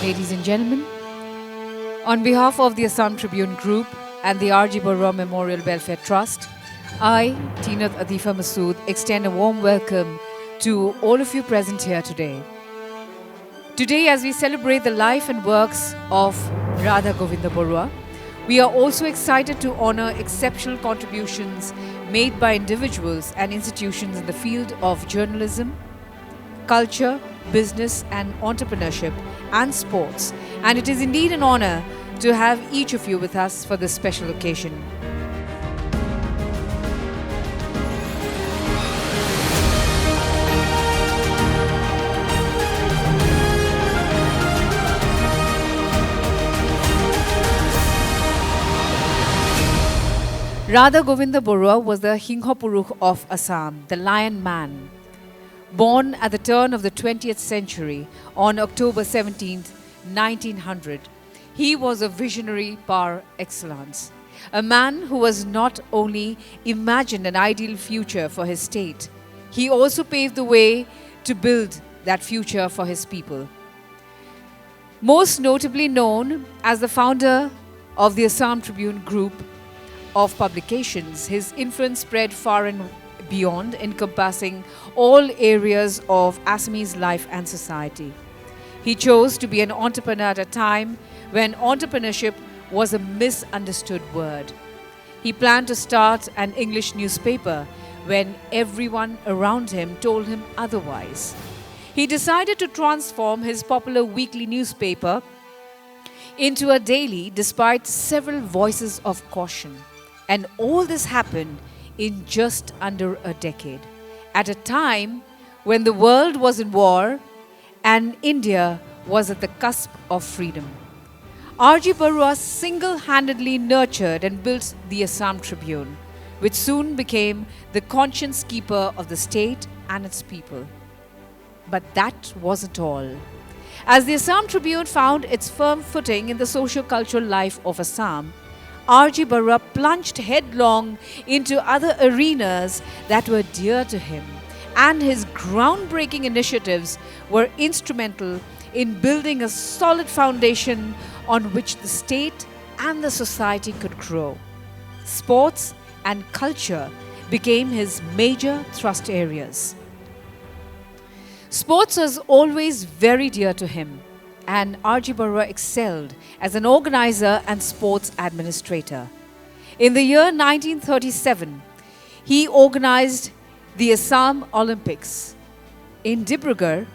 Ladies and gentlemen, on behalf of the Assam Tribune Group and the G Baruah Memorial Welfare Trust, I, Teenath Atifa Masood, extend a warm welcome to all of you present here today. Today, as we celebrate the life and works of Radha Govinda Baruah, we are also excited to honor exceptional contributions made by individuals and institutions in the field of journalism, culture, business and entrepreneurship and sports. And it is indeed an honor to have each of you with us for this special occasion. Radha Govinda Baruah was the Singhapurush of Assam, the Lion Man. Born at the turn of the 20th century on October 17, 1900, he was a visionary par excellence. A man who was not only imagined an ideal future for his state, he also paved the way to build that future for his people. Most notably known as the founder of the Assam Tribune Group of publications, his influence spread far and beyond, encompassing all areas of Assamese life and society. He chose to be an entrepreneur at a time when entrepreneurship was a misunderstood word. He planned to start an English newspaper when everyone around him told him otherwise. He decided to transform his popular weekly newspaper into a daily despite several voices of caution. And all this happened in just under a decade, at a time when the world was in war and India was at the cusp of freedom. G Baruah single-handedly nurtured and built the Assam Tribune, which soon became the conscience keeper of the state and its people. But that wasn't all. As the Assam Tribune found its firm footing in the socio-cultural life of Assam, G Baruah plunged headlong into other arenas that were dear to him, and his groundbreaking initiatives were instrumental in building a solid foundation on which the state and the society could grow. Sports and culture became his major thrust areas. Sports was always very dear to him, and G Baruah excelled as an organizer and sports administrator. In the year 1937, he organized the Assam Olympics in Dibrugarh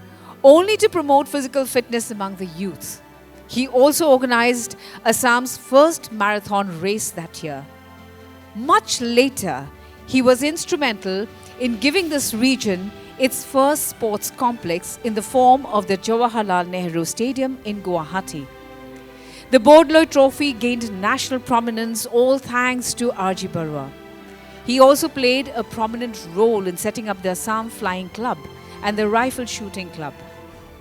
only to promote physical fitness among the youth. He also organized Assam's first marathon race that year. Much later, he was instrumental in giving this region its first sports complex in the form of the Jawaharlal Nehru Stadium in Guwahati. The Bordloy Trophy gained national prominence all thanks to G Baruah. He also played a prominent role in setting up the Assam Flying Club and the Rifle Shooting Club.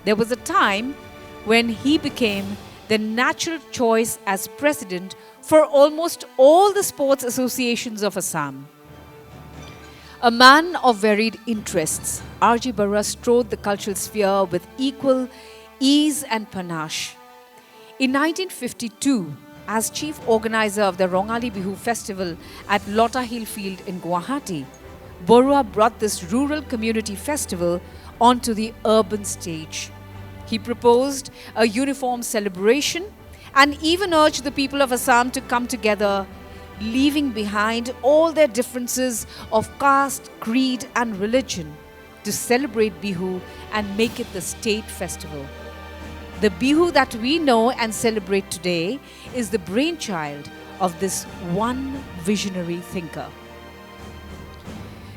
There was a time when he became the natural choice as president for almost all the sports associations of Assam. A man of varied interests, G Baruah strode the cultural sphere with equal ease and panache. In 1952, as chief organizer of the Mancha Bihu festival at Latasil field in Guwahati, Baruah brought this rural community festival onto the urban stage. He proposed a uniform celebration and even urged the people of Assam to come together, leaving behind all their differences of caste, creed and religion to celebrate Bihu and make it the state festival. The Bihu that we know and celebrate today is the brainchild of this one visionary thinker.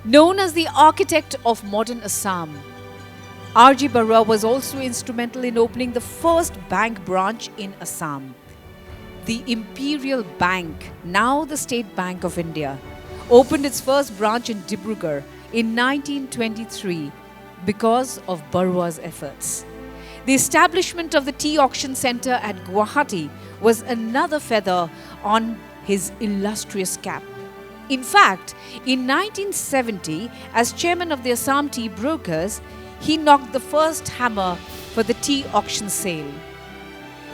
Known as the architect of modern Assam, G Baruah was also instrumental in opening the first bank branch in Assam. The Imperial Bank, now the State Bank of India, opened its first branch in Dibrugarh in 1923 because of Baruah's efforts. The establishment of the tea auction center at Guwahati was another feather on his illustrious cap. In fact, in 1970, as chairman of the Assam Tea Brokers, he knocked the first hammer for the tea auction sale.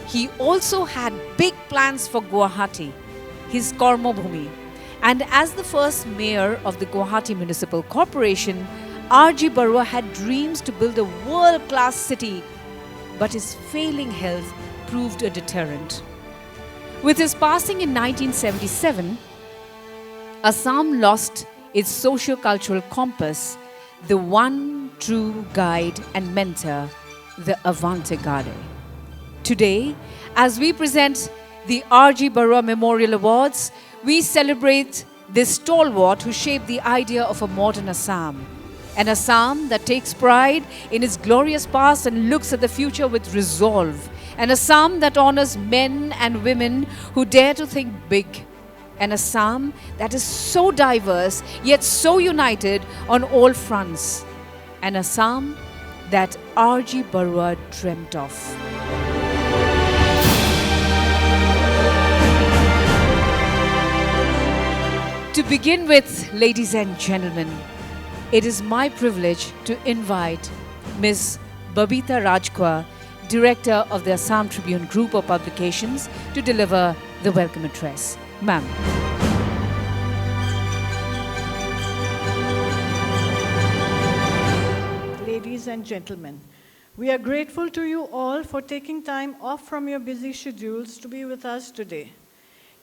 he also had big plans for Guwahati, his Karmabhumi. And as the first mayor of the Guwahati Municipal Corporation, G Baruah had dreams to build a world-class city, but his failing health proved a deterrent. With his passing in 1977, Assam lost its socio-cultural compass, the one true guide and mentor, the avant-garde. Today, as we present the G Baruah Memorial Awards, we celebrate this stalwart who shaped the idea of a modern Assam. An Assam that takes pride in its glorious past and looks at the future with resolve. An Assam that honors men and women who dare to think big. An Assam that is so diverse yet so united on all fronts. An Assam that G Baruah dreamt of. To begin with, ladies and gentlemen, it is my privilege to invite Ms. Babita Rajkwa, Director of the Assam Tribune Group of Publications, to deliver the welcome address. Ma'am. Ladies and gentlemen, we are grateful to you all for taking time off from your busy schedules to be with us today.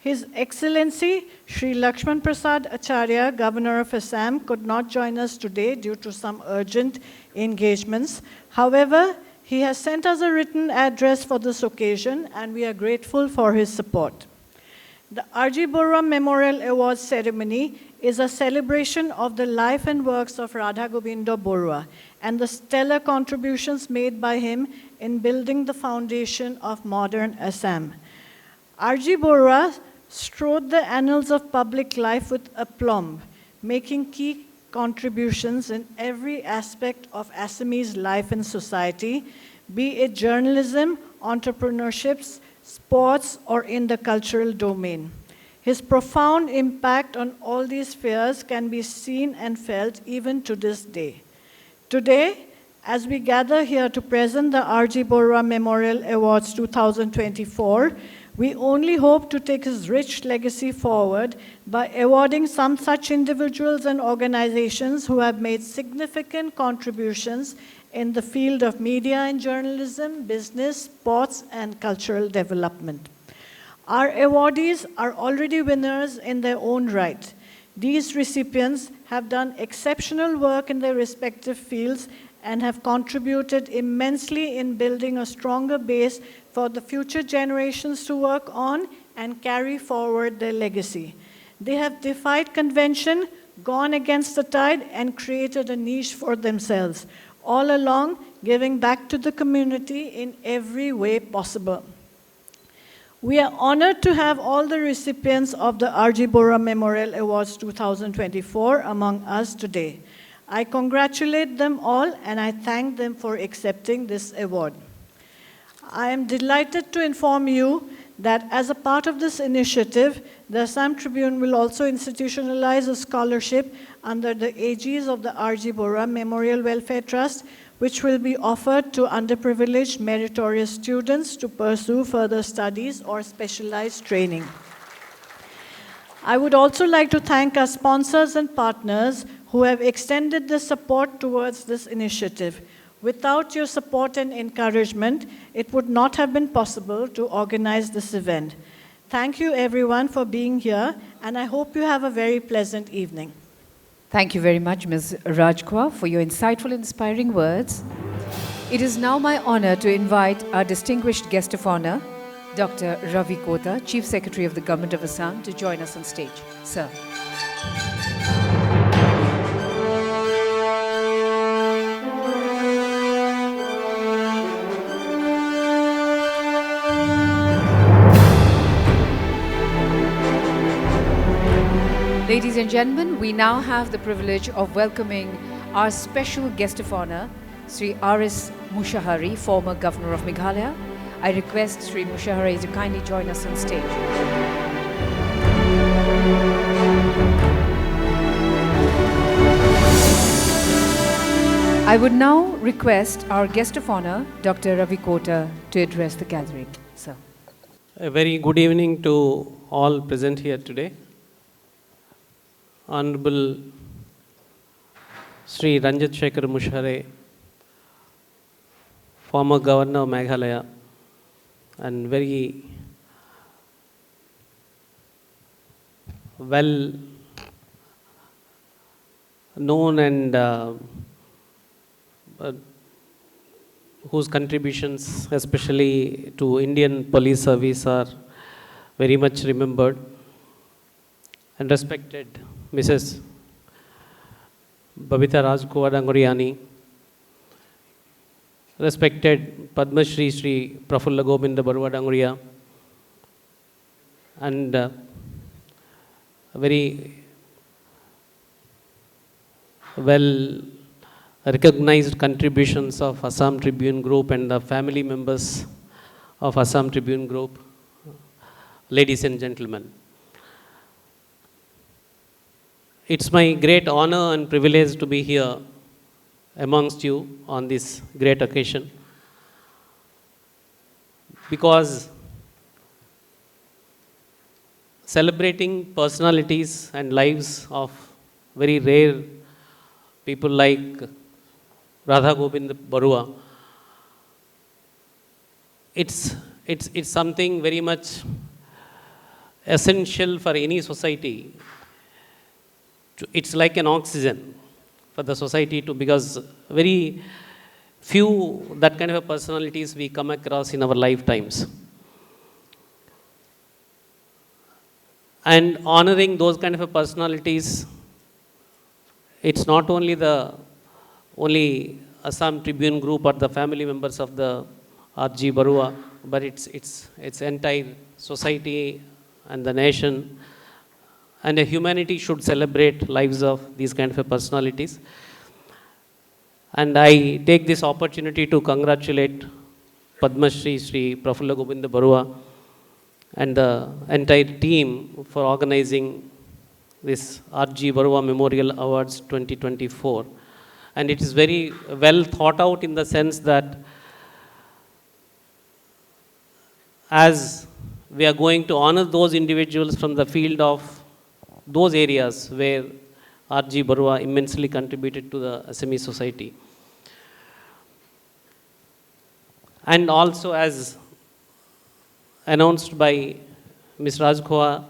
His Excellency Shri Lakshman Prasad Acharya, Governor of Assam, could not join us today due to some urgent engagements. However, he has sent us a written address for this occasion, and we are grateful for his support. The G Baruah Memorial Awards ceremony is a celebration of the life and works of Radha Govinda Baruah and the stellar contributions made by him in building the foundation of modern Assam. G Baruah strode the annals of public life with aplomb, making key contributions in every aspect of Assamese life and society, be it journalism, entrepreneurship, sports, or in the cultural domain. His profound impact on all these spheres can be seen and felt even to this day. Today, as we gather here to present the G Baruah Memorial Awards 2024, we only hope to take his rich legacy forward by awarding some such individuals and organizations who have made significant contributions in the field of media and journalism, business, sports, and cultural development. Our awardees are already winners in their own right. These recipients have done exceptional work in their respective fields and have contributed immensely in building a stronger base for the future generations to work on and carry forward their legacy. They have defied convention, gone against the tide, and created a niche for themselves, all along giving back to the community in every way possible. We are honored to have all the recipients of the G Baruah Memorial Awards 2024 among us today. I congratulate them all and I thank them for accepting this award. I am delighted to inform you that as a part of this initiative, the Assam Tribune will also institutionalize a scholarship under the aegis of the G Baruah Memorial Welfare Trust, which will be offered to underprivileged meritorious students to pursue further studies or specialized training. I would also like to thank our sponsors and partners who have extended their support towards this initiative. Without your support and encouragement, it would not have been possible to organize this event. Thank you everyone for being here, and I hope you have a very pleasant evening. Thank you very much, Ms. Rajkwa, for your insightful, inspiring words. It is now my honor to invite our distinguished guest of honor, Dr. Ravi Kota, Chief Secretary of the Government of Assam, to join us on stage. Sir. Ladies and gentlemen, we now have the privilege of welcoming our special guest of honor, Sri R.S. Mushahari, former Governor of Meghalaya. I request Sri Mushahari to kindly join us on stage. I would now request our guest of honor, Dr. Ravi Kota, to address the gathering. Sir. A very good evening to all present here today. Honorable Sri Ranjit Shekhar Mushare, former Governor of Meghalaya, and very well known and whose contributions, especially to Indian police service, are very much remembered, and respected Mrs. Babita Rajkuwadanguriani, respected Padma Shri Sri Prafulla Govinda Baruah Danguria, and very well recognized contributions of Assam Tribune Group and the family members of Assam Tribune Group, ladies and gentlemen. It's my great honor and privilege to be here amongst you on this great occasion, because celebrating personalities and lives of very rare people like Radha Govinda Baruah, it's something very much essential for any society. It's like an oxygen for the society because very few that kind of personalities we come across in our lifetimes. And honoring those kind of personalities, it's not only the Assam Tribune Group or the family members of the G Baruah, but it's entire society and the nation, and humanity should celebrate lives of these kind of personalities. And I take this opportunity to congratulate Padma Shri Sri Prafulla Govinda Baruah and the entire team for organizing this G Baruah Memorial Awards 2024. And it is very well thought out in the sense that as we are going to honor those individuals from the field of those areas where G Baruah immensely contributed to the Assamese society. And also, as announced by Ms. Rajkhoa,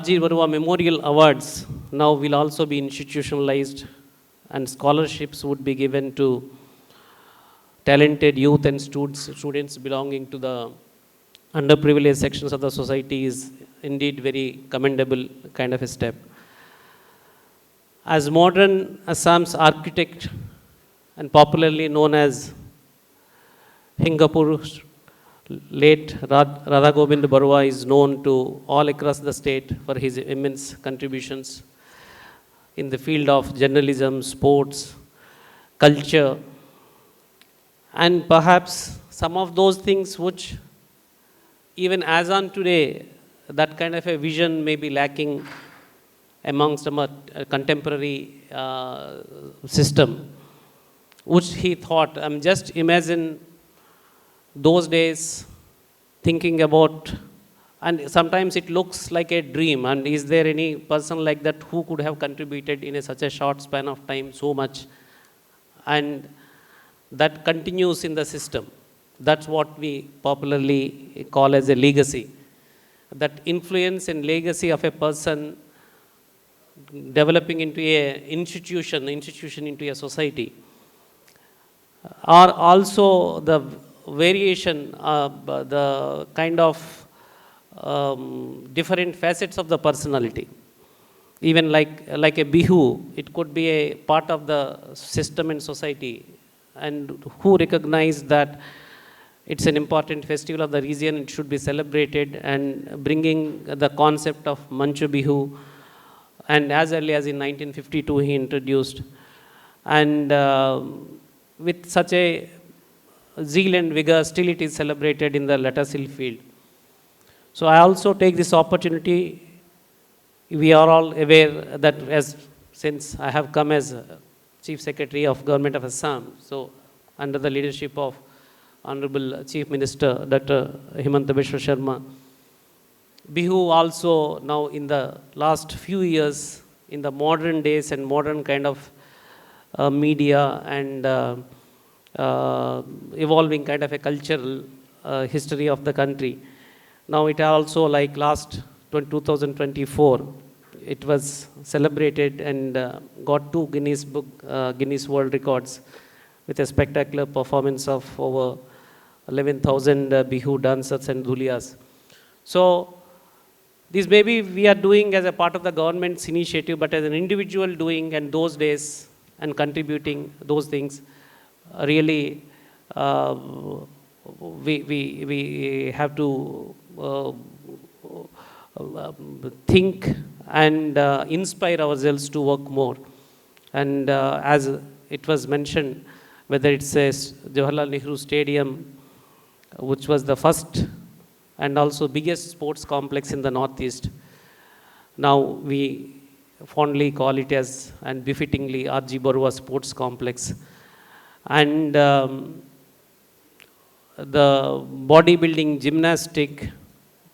G Baruah Memorial Awards now will also be institutionalized, and scholarships would be given to talented youth and students belonging to the underprivileged sections of the society is indeed very commendable kind of a step. As modern Assam's architect and popularly known as Singhapurush, late Radha Govinda Baruah is known to all across the state for his immense contributions in the field of journalism, sports, culture, and perhaps some of those things which even as on today, that kind of a vision may be lacking amongst a contemporary system, which he thought, just imagine those days thinking about, and sometimes it looks like a dream, and is there any person like that who could have contributed in such a short span of time so much, and that continues in the system. That's what we popularly call as a legacy. That influence and legacy of a person developing into an institution into a society, are also the variation, the kind of different facets of the personality. Even like a Bihu, it could be a part of the system and society, and who recognize that it's an important festival of the region, it should be celebrated, and bringing the concept of Mancha Bihu, and as early as in 1952 he introduced, and with such a zeal and vigor, still it is celebrated in the Latasil field. So I also take this opportunity, we are all aware that since I have come as Chief Secretary of Government of Assam. So under the leadership of Honorable Chief Minister Dr. Himanta Biswa Sharma. Bihu also now in the last few years, in the modern days and modern kind of media and evolving kind of a cultural history of the country. Now it also like last 2024, it was celebrated and got 2 Guinness World Records with a spectacular performance of over 11,000 Bihu dancers and dhuliyas. So this maybe we are doing as a part of the government's initiative, but as an individual doing and those days and contributing those things, really we have to think and inspire ourselves to work more. And as it was mentioned, whether it says Jawaharlal Nehru Stadium, which was the first and also biggest sports complex in the Northeast. Now we fondly call it as, and befittingly, G Baruah Sports Complex. And the bodybuilding, gymnastic,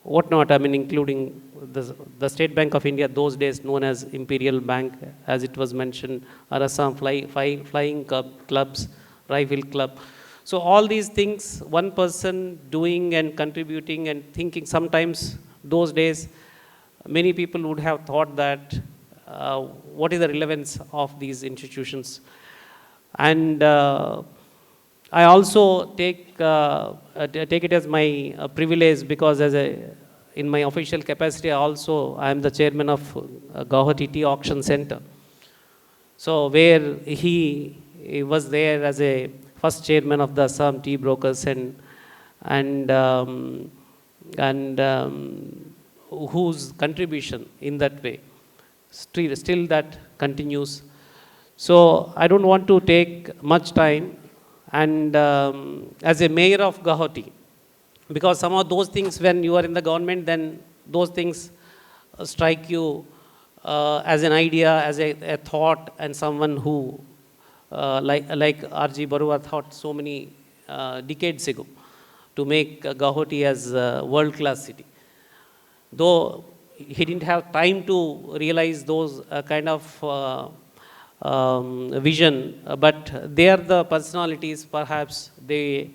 whatnot, I mean, including the State Bank of India, those days known as Imperial Bank, as it was mentioned, or Assam Flying Clubs, Rifle Club. So all these things, one person doing and contributing and thinking, sometimes those days, many people would have thought that what is the relevance of these institutions. And I also take it as my privilege, because in my official capacity also, I am the chairman of Guwahati Tea Auction Center. So where he was there as a first chairman of the Assam Tea Brokers and whose contribution in that way still that continues. So I don't want to take much time, and as a mayor of Guwahati, because some of those things when you are in the government, then those things strike you as an idea, as a thought, and someone who like G Baruah thought so many decades ago to make Guwahati as a world-class city. Though he didn't have time to realize those kind of vision, but they are the personalities, perhaps they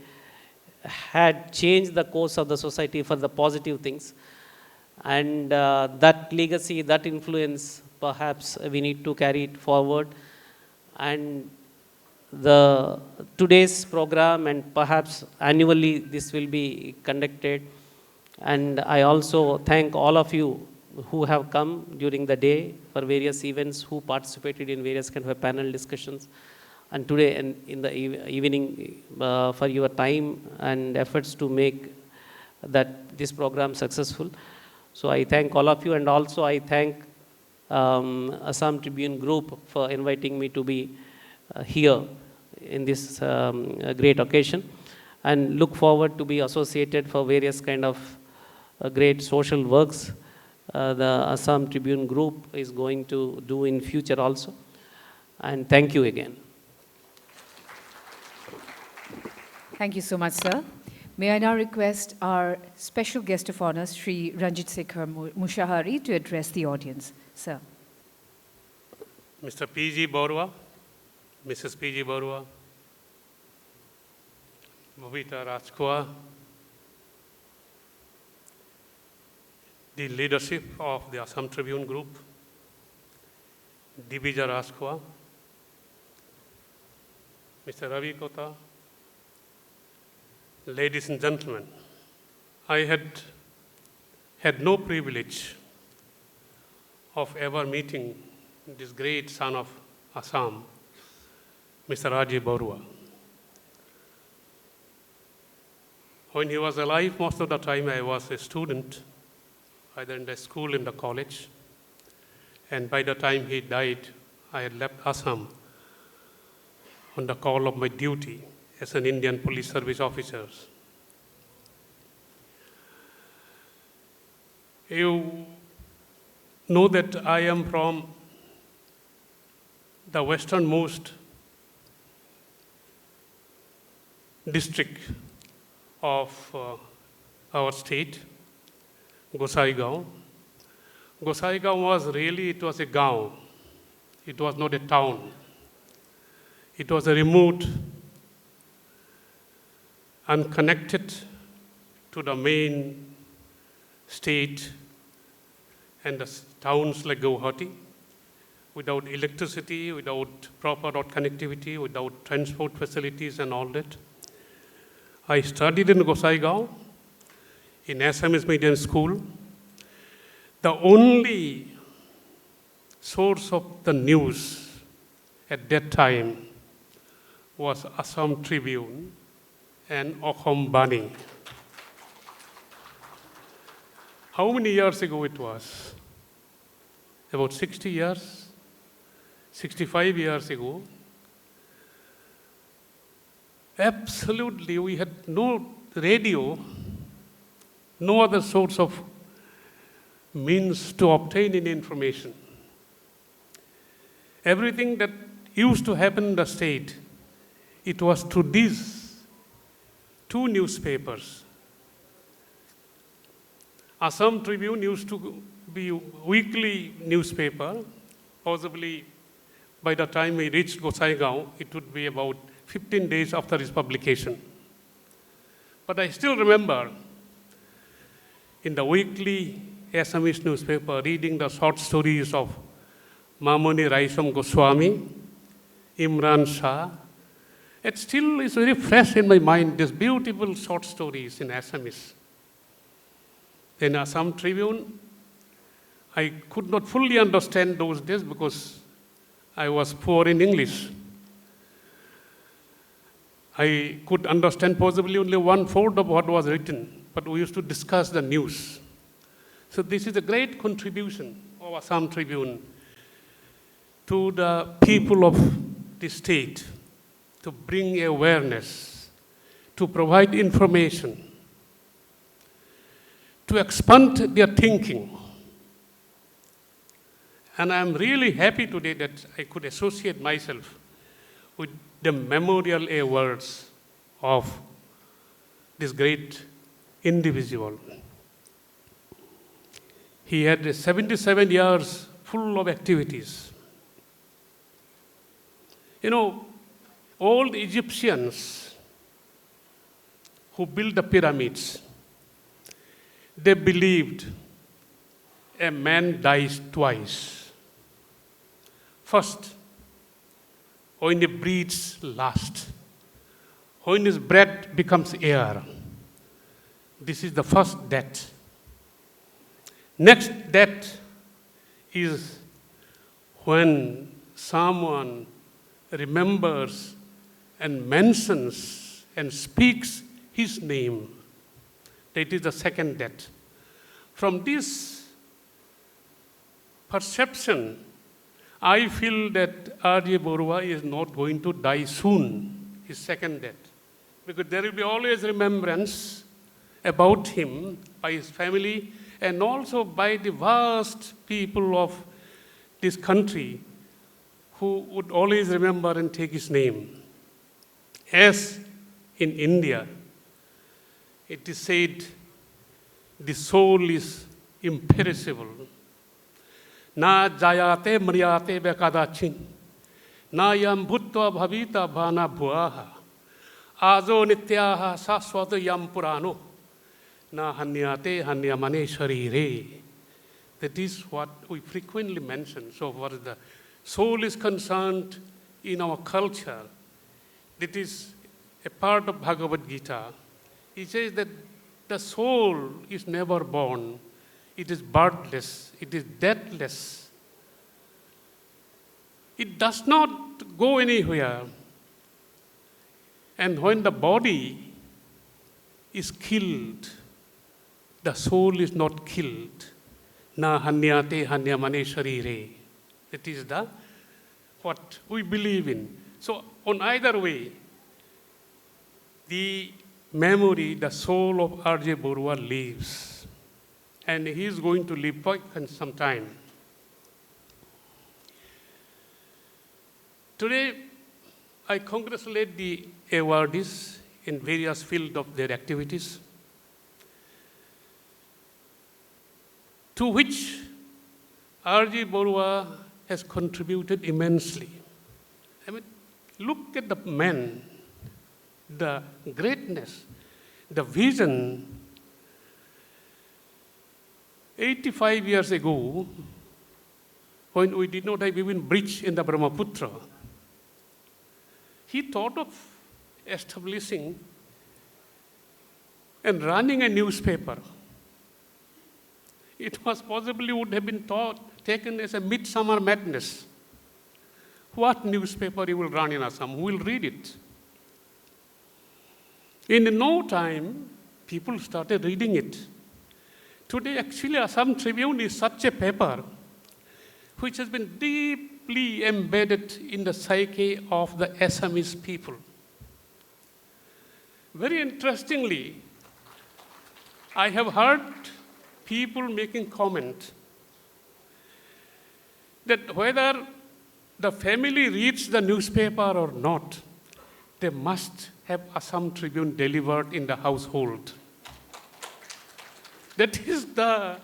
had changed the course of the society for the positive things. And that legacy, that influence, perhaps we need to carry it forward. And today's program, and perhaps annually this will be conducted. And I also thank all of you who have come during the day for various events, who participated in various kind of panel discussions, and today and in the evening for your time and efforts to make this program successful. So I thank all of you, and also I thank Assam Tribune Group for inviting me to be here in this great occasion, and look forward to be associated for various kind of great social works the Assam Tribune Group is going to do in future also. And thank you again. Thank you so much, sir. May I now request our special guest of honor, Sri Ranjit Sekhar Mushahari, to address the audience. Sir. Mr. P.G. Baruah, Mrs. P.G. Baruah, Bobita Rajkua, the leadership of the Assam Tribune Group, Dibija Rajkua, Mr. Ravi Kota, ladies and gentlemen, I had no privilege of ever meeting this great son of Assam, Mr. G Baruah. When he was alive, most of the time I was a student, either in the school, in the college, and by the time he died, I had left Assam on the call of my duty as an Indian Police Service officer. You know that I am from the westernmost district of our state, Gosaigaon. Gosaigaon it was a gaon. It was not a town. It was a remote, unconnected to the main state and the towns like Guwahati, without electricity, without proper road connectivity, without transport facilities and all that. I studied in Gosaigaon, in Assamese medium school. The only source of the news at that time was Assam Tribune and Okhom Bani. How many years ago it was? About 60 years, 65 years ago. Absolutely, we had no radio, no other source of means to obtain any information. Everything that used to happen in the state, it was through these two newspapers. Assam Tribune used to be a weekly newspaper. Possibly by the time we reached Gosaigaon, it would be about 15 days after its publication. But I still remember in the weekly Assamese newspaper reading the short stories of Mamoni Raisam Goswami, Imran Shah. It still is very fresh in my mind, these beautiful short stories in Assamese. In Assam Tribune, I could not fully understand those days because I was poor in English. I could understand possibly only 1/4 of what was written, but we used to discuss the news. So this is a great contribution of Assam Tribune to the people of the state, to bring awareness, to provide information, to expand their thinking. And I'm really happy today that I could associate myself with the Memorial Awards of this great individual. He had 77 years full of activities. You know, all the Egyptians who built the pyramids, they believed a man dies twice. First, when he breathes last, when his breath becomes air. This is the first death. Next death is when someone remembers and mentions and speaks his name. That is the second death. From this perception, I feel that R.J. Baruah is not going to die soon, his second death, because there will be always remembrance about him by his family and also by the vast people of this country who would always remember and take his name. As in India, it is said the soul is imperishable. Na jayate mriyate bekadachin, na yam bhutva bhavita bhana bhuaha, ajo nityaha saswata yam purano, na hanyate hanyamane sharire. That is what we frequently mention. So far as the soul is concerned in our culture, it is a part of Bhagavad Gita. It says that the soul is never born. It is birthless. It is deathless. It does not go anywhere. And when the body is killed, the soul is not killed. Na hanyate hanyamane sharire. That is what we believe in. So on either way, the memory, the soul of R.J. Baruah lives. And he is going to live for some time. Today, I congratulate the awardees in various fields of their activities, to which R.G. Baruah has contributed immensely. I mean, look at the man, the greatness, the vision. 85 years ago, when we did not have even bridge in the Brahmaputra, he thought of establishing and running a newspaper. It was possibly would have been taken as a midsummer madness. What newspaper he will run in Assam? Who will read it? In no time, people started reading it. Today, actually, Assam Tribune is such a paper which has been deeply embedded in the psyche of the Assamese people. Very interestingly, I have heard people making comment that whether the family reads the newspaper or not, they must have Assam Tribune delivered in the household. That is the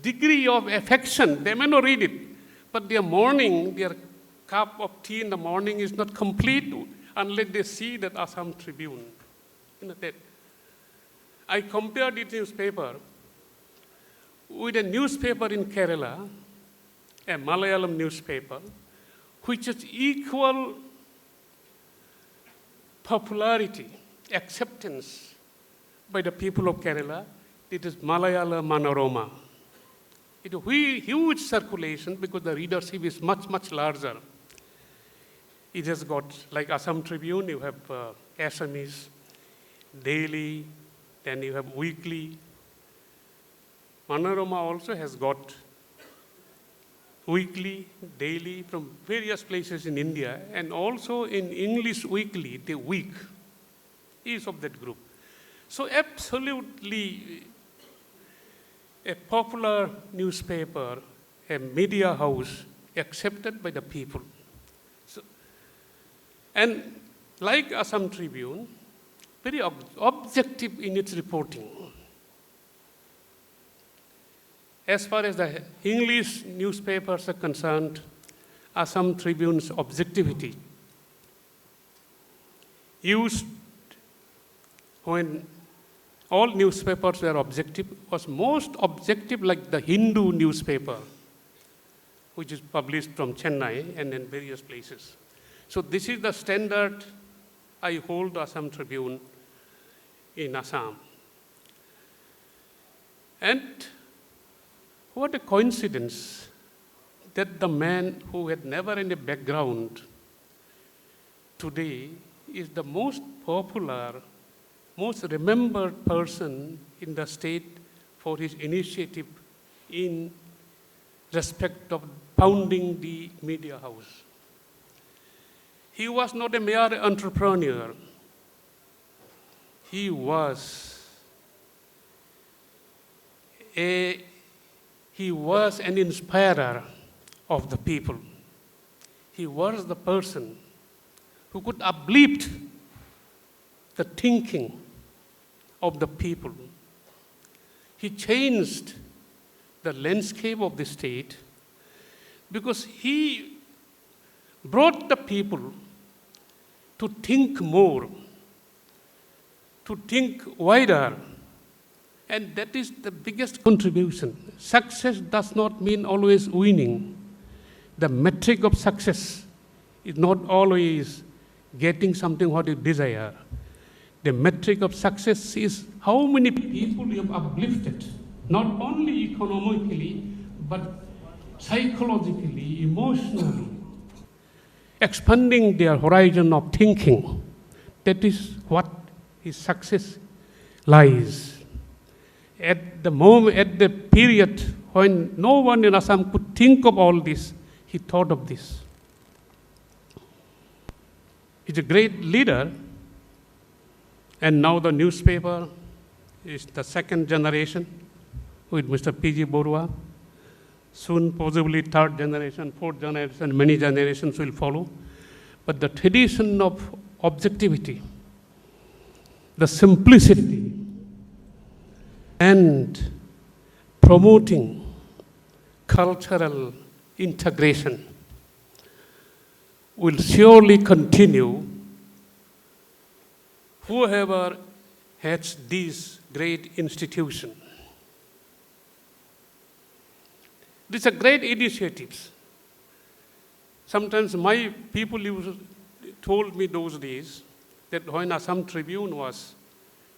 degree of affection. They may not read it, but their morning, their cup of tea in the morning is not complete unless they see that Assam Tribune. That I compared this newspaper with a newspaper in Kerala, a Malayalam newspaper, which has equal popularity, acceptance by the people of Kerala. It is Malayalam Manorama. It is huge circulation because the readership is much, much larger. It has got, like Assam Tribune, you have Assamese, daily, then you have weekly. Manorama also has got weekly, daily from various places in India, and also in English weekly, the week is of that group. So absolutely a popular newspaper, a media house accepted by the people. So, and like Assam Tribune, very objective in its reporting. As far as the English newspapers are concerned, Assam Tribune's objectivity used when all newspapers were objective, was most objective like the Hindu newspaper, which is published from Chennai and in various places. So this is the standard I hold Assam Tribune in Assam. And what a coincidence that the man who had never any background today is the most popular, most remembered person in the state for his initiative in respect of founding the media house. He was not a mere entrepreneur. He was an inspirer of the people. He was the person who could uplift the thinking of the people. He changed the landscape of the state because he brought the people to think more, to think wider, and that is the biggest contribution. Success does not mean always winning. The metric of success is not always getting something what you desire. The metric of success is how many people you have uplifted, not only economically, but psychologically, emotionally, expanding their horizon of thinking. That is what his success lies. At the moment, at the period when no one in Assam could think of all this, he thought of this. He's a great leader, and now the newspaper is the second generation with Mr. P.G. Baruah. Soon, possibly third generation, fourth generation, many generations will follow. But the tradition of objectivity the simplicity and promoting cultural integration will surely continue. Whoever has these great institutions. These are great initiatives. Sometimes my people told me those days that when Assam Tribune was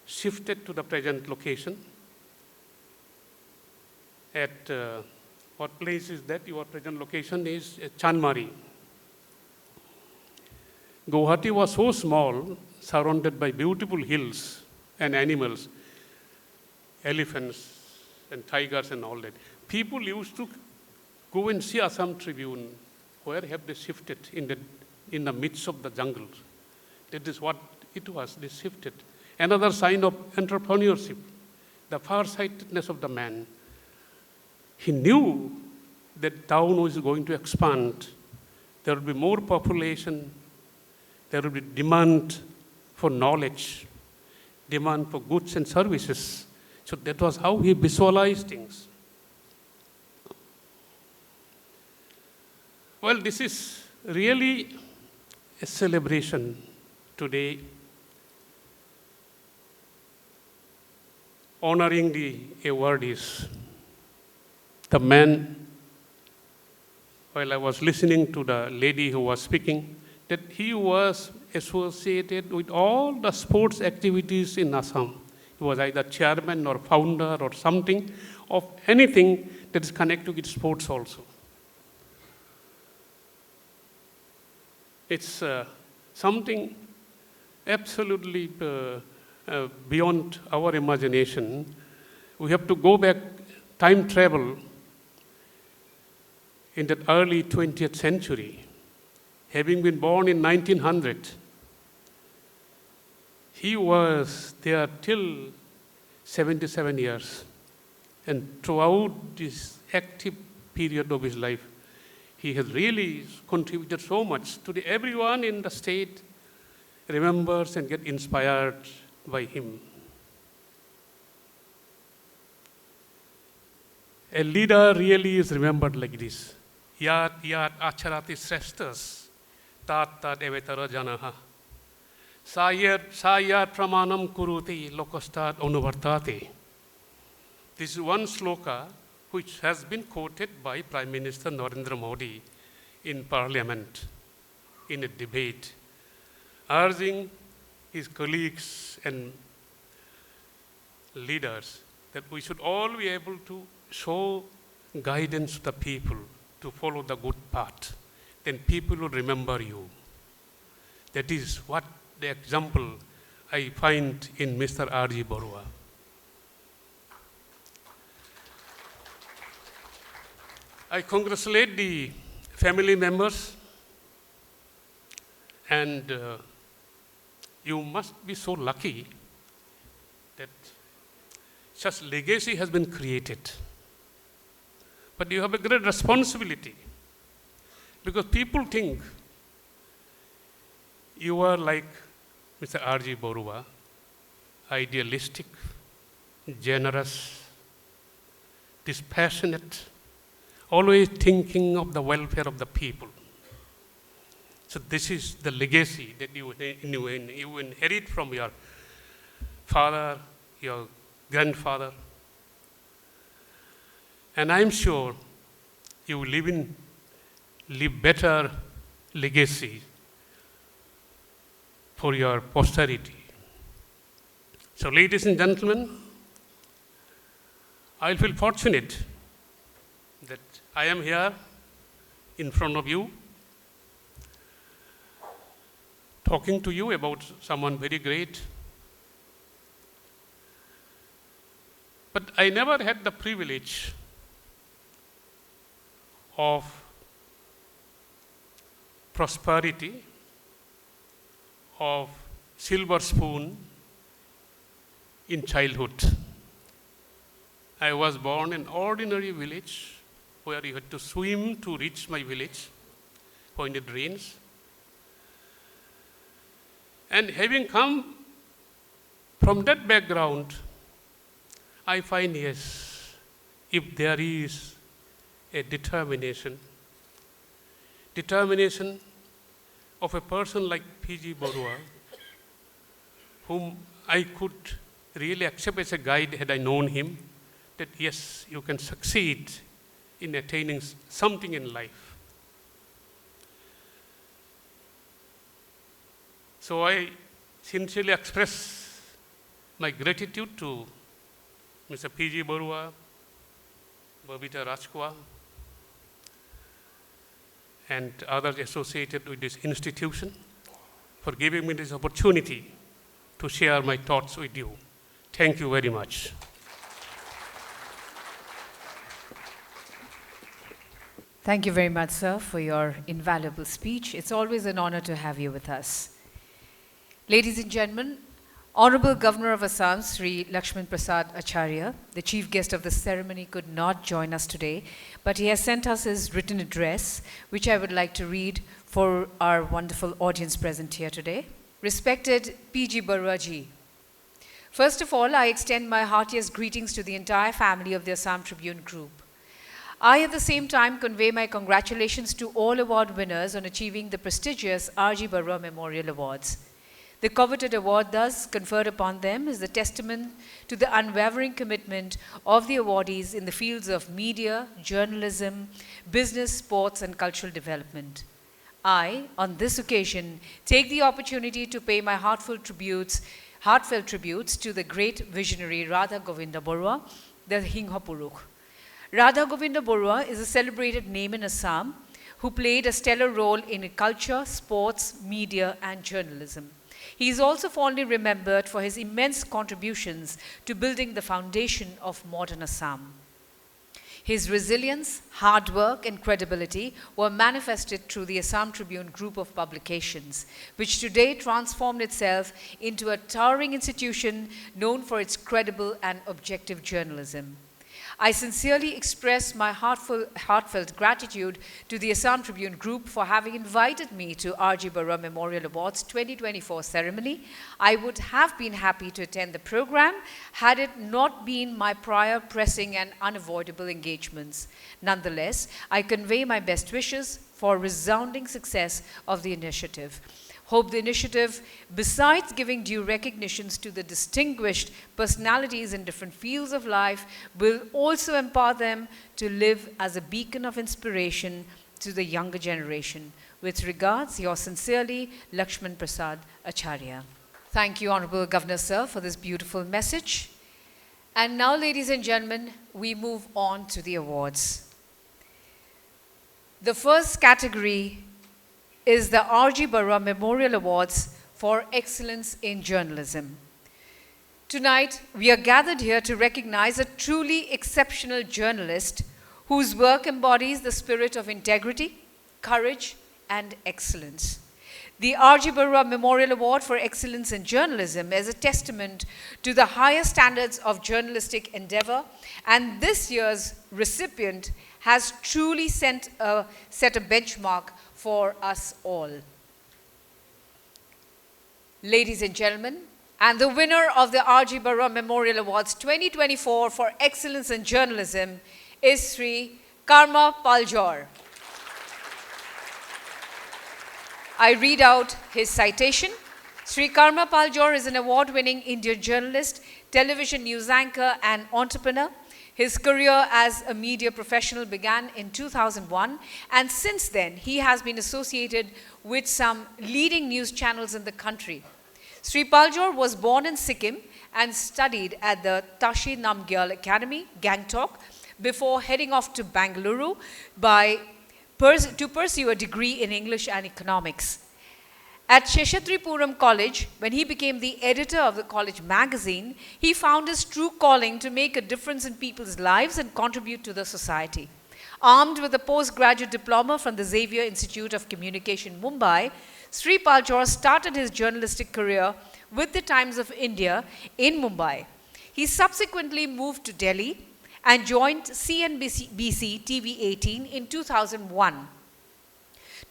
shifted to the present location, at what place is that? Your present location is Chanmari. Guwahati was so small, surrounded by beautiful hills and animals, elephants and tigers and all that. People used to go and see Assam Tribune. Where have they shifted? In the midst of the jungles. That is what it was, they shifted. Another sign of entrepreneurship, the farsightedness of the man. He knew that town was going to expand. There would be more population. There would be demand for knowledge, demand for goods and services. So that was how he visualized things. Well, this is really a celebration today, honoring the awardees. The man, while I was listening to the lady who was speaking, that he was associated with all the sports activities in Assam. He was either chairman or founder or something of anything that is connected with sports also. It's something absolutely beyond our imagination. We have to go back, time travel, in the early 20th century. Having been born in 1900, he was there till 77 years. And throughout this active period of his life, he has really contributed so much to everyone in the state remembers and get inspired by him. A leader really is remembered like this. Yat yat acharati sreshtas, tat tat evetara janaha. Sayat pramanam kuruti lokastat anuvartate. This is one sloka which has been quoted by Prime Minister Narendra Modi in Parliament in a debate, urging his colleagues and leaders that we should all be able to show guidance to the people to follow the good path. Then people will remember you. That is what the example I find in Mr. R.G. Baruah. I congratulate the family members, and you must be so lucky that such legacy has been created. But you have a great responsibility, because people think you are like Mr. R.G. Baruah, idealistic, generous, dispassionate, always thinking of the welfare of the people. So this is the legacy that you inherit from your father, your grandfather. And I'm sure you will leave better legacy for your posterity. So ladies and gentlemen, I feel fortunate that I am here in front of you, talking to you about someone very great. But I never had the privilege of prosperity, of silver spoon in childhood. I was born in an ordinary village where you had to swim to reach my village when it rains. And having come From that background, I find, yes, if there is a determination of a person like P.G. Baruah, whom I could really accept as a guide had I known him, that yes, you can succeed in attaining something in life. So I sincerely express my gratitude to Mr. P.G. Baruah, Babita Rajkwa, and others associated with this institution for giving me this opportunity to share my thoughts with you. Thank you very much. Thank you very much, sir, for your invaluable speech. It's always an honor to have you with us. Ladies and gentlemen, Honorable Governor of Assam, Sri Lakshman Prasad Acharya, the chief guest of the ceremony, could not join us today, but he has sent us his written address, which I would like to read for our wonderful audience present here today. Respected P.G. Baruah ji, first of all, I extend my heartiest greetings to the entire family of the Assam Tribune Group. I, at the same time, convey my congratulations to all award winners on achieving the prestigious G Baruah Memorial Awards. The coveted award thus conferred upon them is the testament to the unwavering commitment of the awardees in the fields of media, journalism, business, sports, and cultural development. I, on this occasion, take the opportunity to pay my heartfelt tributes to the great visionary Radha Govinda Baruah, the Singhapurush. Radha Govinda Baruah is a celebrated name in Assam who played a stellar role in culture, sports, media, and journalism. He is also fondly remembered for his immense contributions to building the foundation of modern Assam. His resilience, hard work, and credibility were manifested through the Assam Tribune group of publications, which today transformed itself into a towering institution known for its credible and objective journalism. I sincerely express my heartfelt gratitude to the Assam Tribune Group for having invited me to G Baruah Memorial Awards 2024 ceremony. I would have been happy to attend the program had it not been my prior pressing and unavoidable engagements. Nonetheless, I convey my best wishes for resounding success of the initiative. Hope the initiative, besides giving due recognitions to the distinguished personalities in different fields of life, will also empower them to live as a beacon of inspiration to the younger generation. With regards, yours sincerely, Lakshman Prasad Acharya. Thank you, Honorable Governor, sir, for this beautiful message. And now, ladies and gentlemen, we move on to the awards. The first category is the G Baruah Memorial Awards for Excellence in Journalism. Tonight, we are gathered here to recognize a truly exceptional journalist whose work embodies the spirit of integrity, courage, and excellence. The G Baruah Memorial Award for Excellence in Journalism is a testament to the higher standards of journalistic endeavor, and this year's recipient has truly set a benchmark for us all. Ladies and gentlemen, and the winner of the G Baruah Memorial Awards 2024 for Excellence in Journalism is Sri Karma Paljor. I read out his citation. Sri Karma Paljor is an award-winning Indian journalist, television news anchor, and entrepreneur. His career as a media professional began in 2001, and since then, he has been associated with some leading news channels in the country. Sri Paljor was born in Sikkim and studied at the Tashi Namgyal Academy, Gangtok, before heading off to Bangalore to pursue a degree in English and economics. At Seshatripuram College, when he became the editor of the college magazine, he found his true calling to make a difference in people's lives and contribute to the society. Armed with a postgraduate diploma from the Xavier Institute of Communication, Mumbai, Sri Paljor started his journalistic career with the Times of India in Mumbai. He subsequently moved to Delhi and joined CNBC TV 18 in 2001.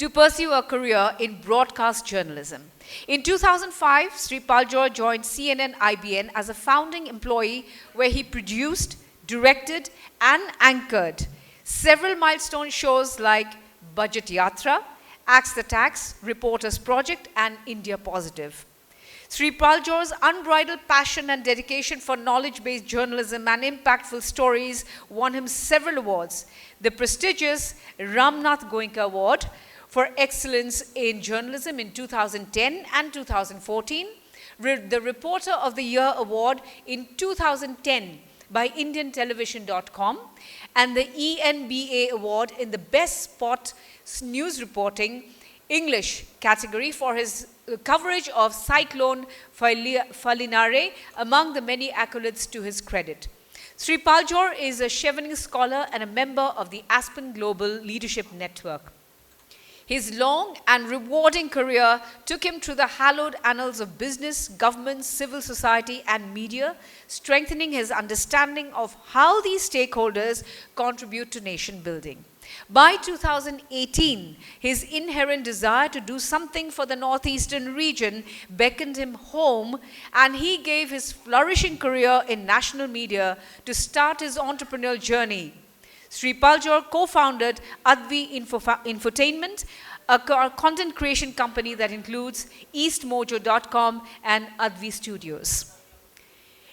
to pursue a career in broadcast journalism. In 2005, Sri Paljor joined CNN IBN as a founding employee where he produced, directed and anchored several milestone shows like Budget Yatra, Axe the Tax, Reporters Project and India Positive. Sri Paljor's unbridled passion and dedication for knowledge-based journalism and impactful stories won him several awards. The prestigious Ramnath Goenka Award for Excellence in Journalism in 2010 and 2014, the Reporter of the Year Award in 2010 by IndianTelevision.com, and the ENBA Award in the Best Spot News Reporting English category for his coverage of Cyclone Falinare, among the many accolades to his credit. Sri Paljor is a Chevening scholar and a member of the Aspen Global Leadership Network. His long and rewarding career took him through the hallowed annals of business, government, civil society, and media, strengthening his understanding of how these stakeholders contribute to nation building. By 2018, his inherent desire to do something for the northeastern region beckoned him home, and he gave his flourishing career in national media to start his entrepreneurial journey. Sri Paljor co-founded Advi Infotainment, a content creation company that includes EastMojo.com and Advi Studios.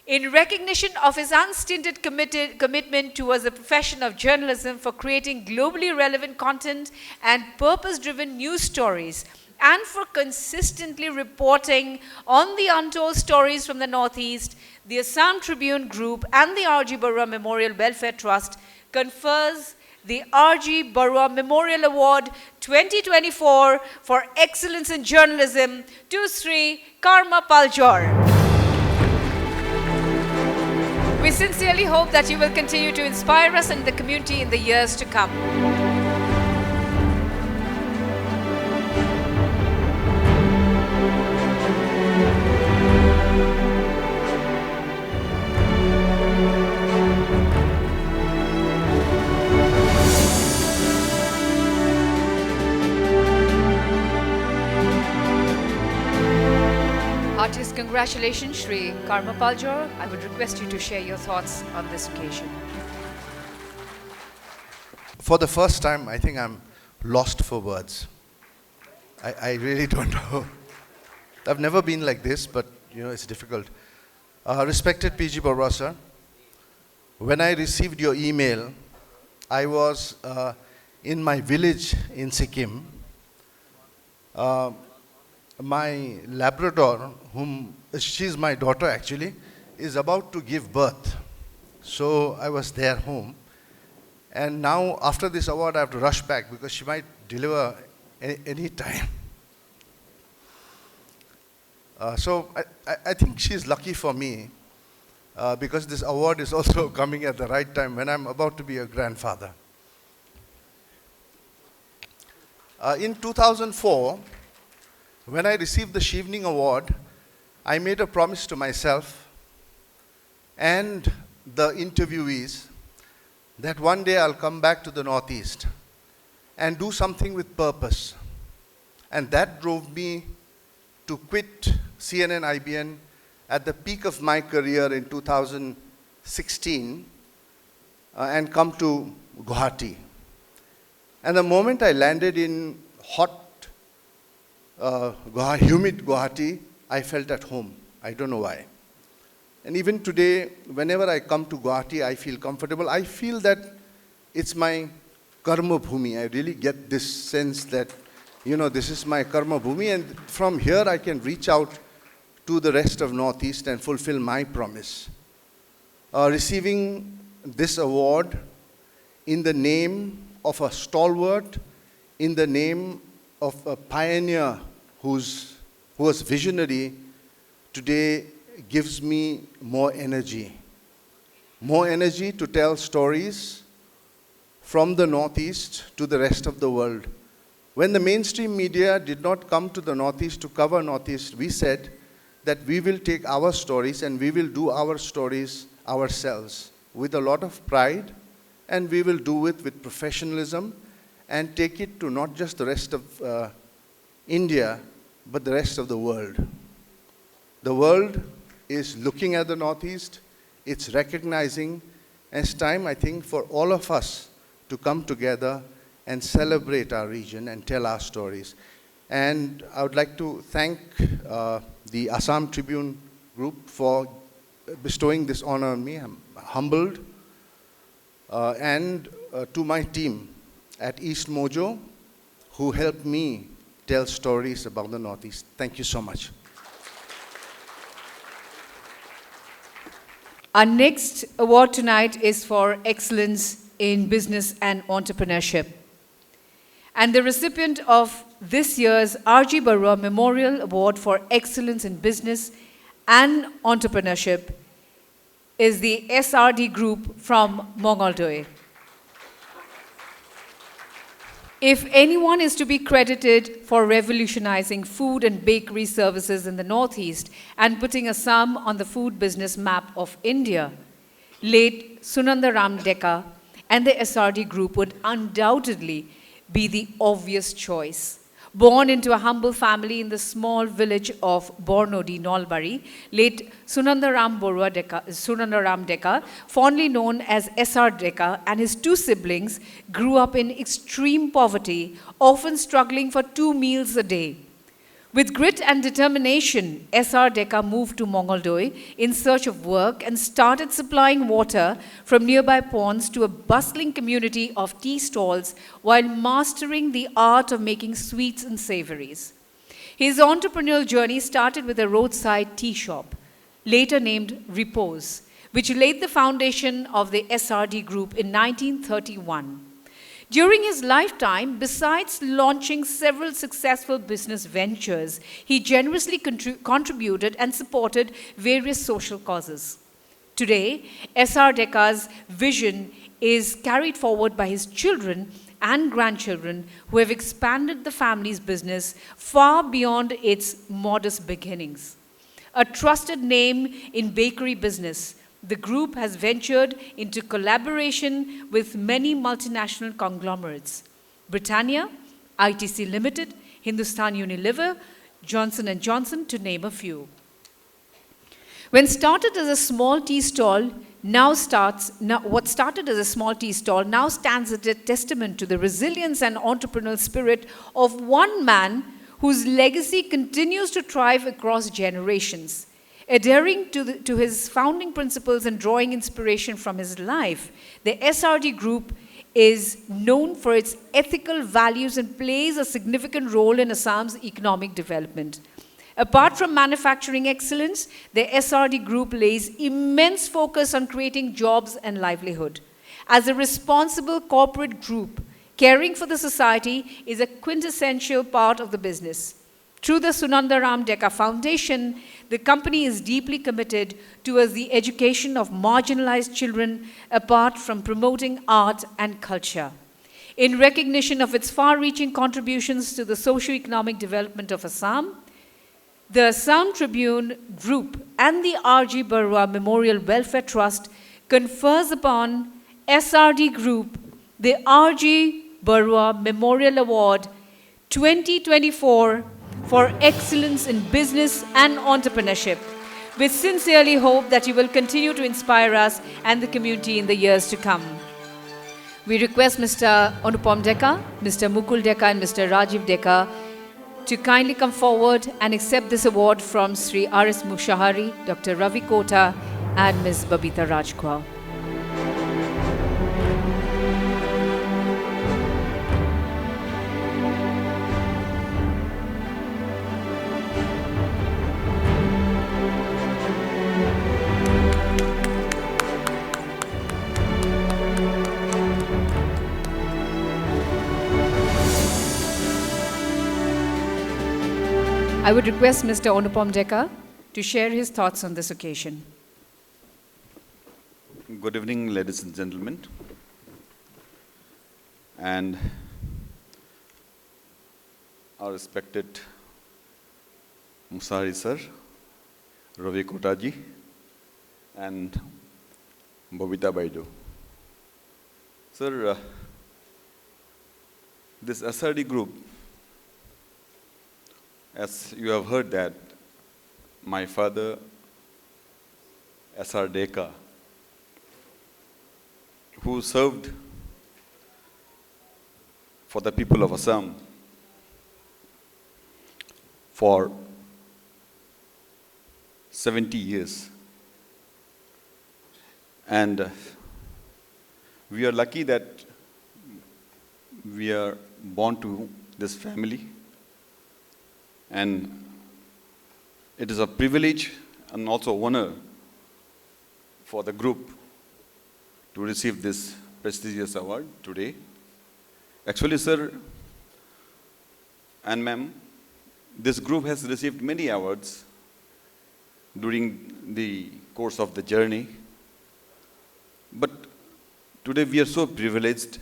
In recognition of his unstinted commitment towards the profession of journalism for creating globally relevant content and purpose-driven news stories, and for consistently reporting on the untold stories from the Northeast, the Assam Tribune Group and the G Baruah Memorial Welfare Trust confers the G Baruah Memorial Award 2024 for Excellence in Journalism to Sri Karma Paljor. We sincerely hope that you will continue to inspire us and the community in the years to come. Heartiest congratulations, Shri Karma Paljor. I would request you to share your thoughts on this occasion. For the first time, I think I'm lost for words. I really don't know. I've never been like this, but it's difficult. Respected PG Baruah sir, when I received your email, I was in my village in Sikkim. My Labrador, she's my daughter actually, is about to give birth. So I was there home. And now after this award I have to rush back because she might deliver any time. So I think she's lucky for me because this award is also coming at the right time when I'm about to be a grandfather. In 2004, when I received the Chevening Award, I made a promise to myself and the interviewees that one day I'll come back to the Northeast and do something with purpose. And that drove me to quit CNN IBN at the peak of my career in 2016 and come to Guwahati. And the moment I landed in hot, humid Guwahati, I felt at home. I don't know why. And even today, whenever I come to Guwahati, I feel comfortable. I feel that it's my karma bhumi. I really get this sense that, this is my karma bhumi, and from here I can reach out to the rest of Northeast and fulfill my promise. Receiving this award in the name of a stalwart, in the name of a pioneer who was visionary, today gives me more energy. More energy to tell stories from the Northeast to the rest of the world. When the mainstream media did not come to the Northeast to cover Northeast, we said that we will take our stories and we will do our stories ourselves with a lot of pride, and we will do it with professionalism and take it to not just the rest of India, but the rest of the world. The world is looking at the Northeast, it's recognizing, and it's time, I think, for all of us to come together and celebrate our region and tell our stories. And I would like to thank the Assam Tribune group for bestowing this honor on me. I'm humbled. And to my team at East Mojo, who helped me tell stories about the Northeast. Thank you so much. Our next award tonight is for excellence in business and entrepreneurship. And the recipient of this year's G Baruah Memorial Award for Excellence in Business and Entrepreneurship is the SRD Group from Mongoldoy. If anyone is to be credited for revolutionizing food and bakery services in the Northeast and putting Assam on the food business map of India, late Sunandaram Dekka and the SRD Group would undoubtedly be the obvious choice. Born into a humble family in the small village of Bornodi, Nolbari, late Sunandaram Dekka, fondly known as SR Dekka, and his two siblings grew up in extreme poverty, often struggling for 2 meals a day. With grit and determination, SR Dekka moved to Mongoldoy in search of work and started supplying water from nearby ponds to a bustling community of tea stalls while mastering the art of making sweets and savories. His entrepreneurial journey started with a roadside tea shop, later named Repose, which laid the foundation of the SRD Group in 1931. During his lifetime, besides launching several successful business ventures, he generously contributed and supported various social causes. Today, SR Dekka's vision is carried forward by his children and grandchildren who have expanded the family's business far beyond its modest beginnings. A trusted name in bakery business, the group has ventured into collaboration with many multinational conglomerates: Britannia, ITC Limited, Hindustan Unilever, Johnson & Johnson, to name a few. What started as a small tea stall now stands as a testament to the resilience and entrepreneurial spirit of one man whose legacy continues to thrive across generations. Adhering to his founding principles and drawing inspiration from his life, the SRD Group is known for its ethical values and plays a significant role in Assam's economic development. Apart from manufacturing excellence, the SRD Group lays immense focus on creating jobs and livelihood. As a responsible corporate group, caring for the society is a quintessential part of the business. Through the Sunandaram Dekka Foundation, the company is deeply committed towards the education of marginalized children apart from promoting art and culture. In recognition of its far-reaching contributions to the socio-economic development of Assam, the Assam Tribune Group and the G Baruah Memorial Welfare Trust confers upon SRD Group the G Baruah Memorial Award 2024 for excellence in business and entrepreneurship. We sincerely hope that you will continue to inspire us and the community in the years to come. We request Mr. Anupam Dekka, Mr. Mukul Dekka, and Mr. Rajiv Dekka to kindly come forward and accept this award from Sri R.S. Mushahari, Dr. Ravi Kota, and Ms. Babita Rajkwal. I would request Mr. Anupam Dekka to share his thoughts on this occasion. Good evening, ladies and gentlemen. And our respected Musari sir, Ravi Kotaji, and Babita Baidu. Sir, This SRD group, as you have heard that, my father, SR Deka, who served for the people of Assam for 70 years. And we are lucky that we are born to this family. And it is a privilege and also honor for the group to receive this prestigious award today. Actually, sir and ma'am, this group has received many awards during the course of the journey. But today we are so privileged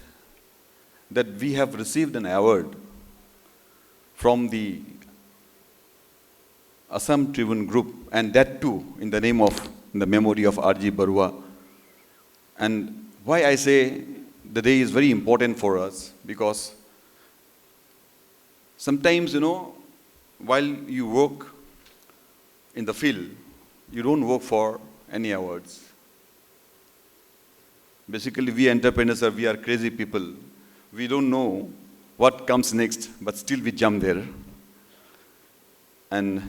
that we have received an award from the Assam Tribune group, and that too in the name of, in the memory of G Baruah. And why I say the day is very important for us, because sometimes, while you work in the field, you don't work for any awards. Basically, we entrepreneurs we are crazy people. We don't know what comes next, but still we jump there. And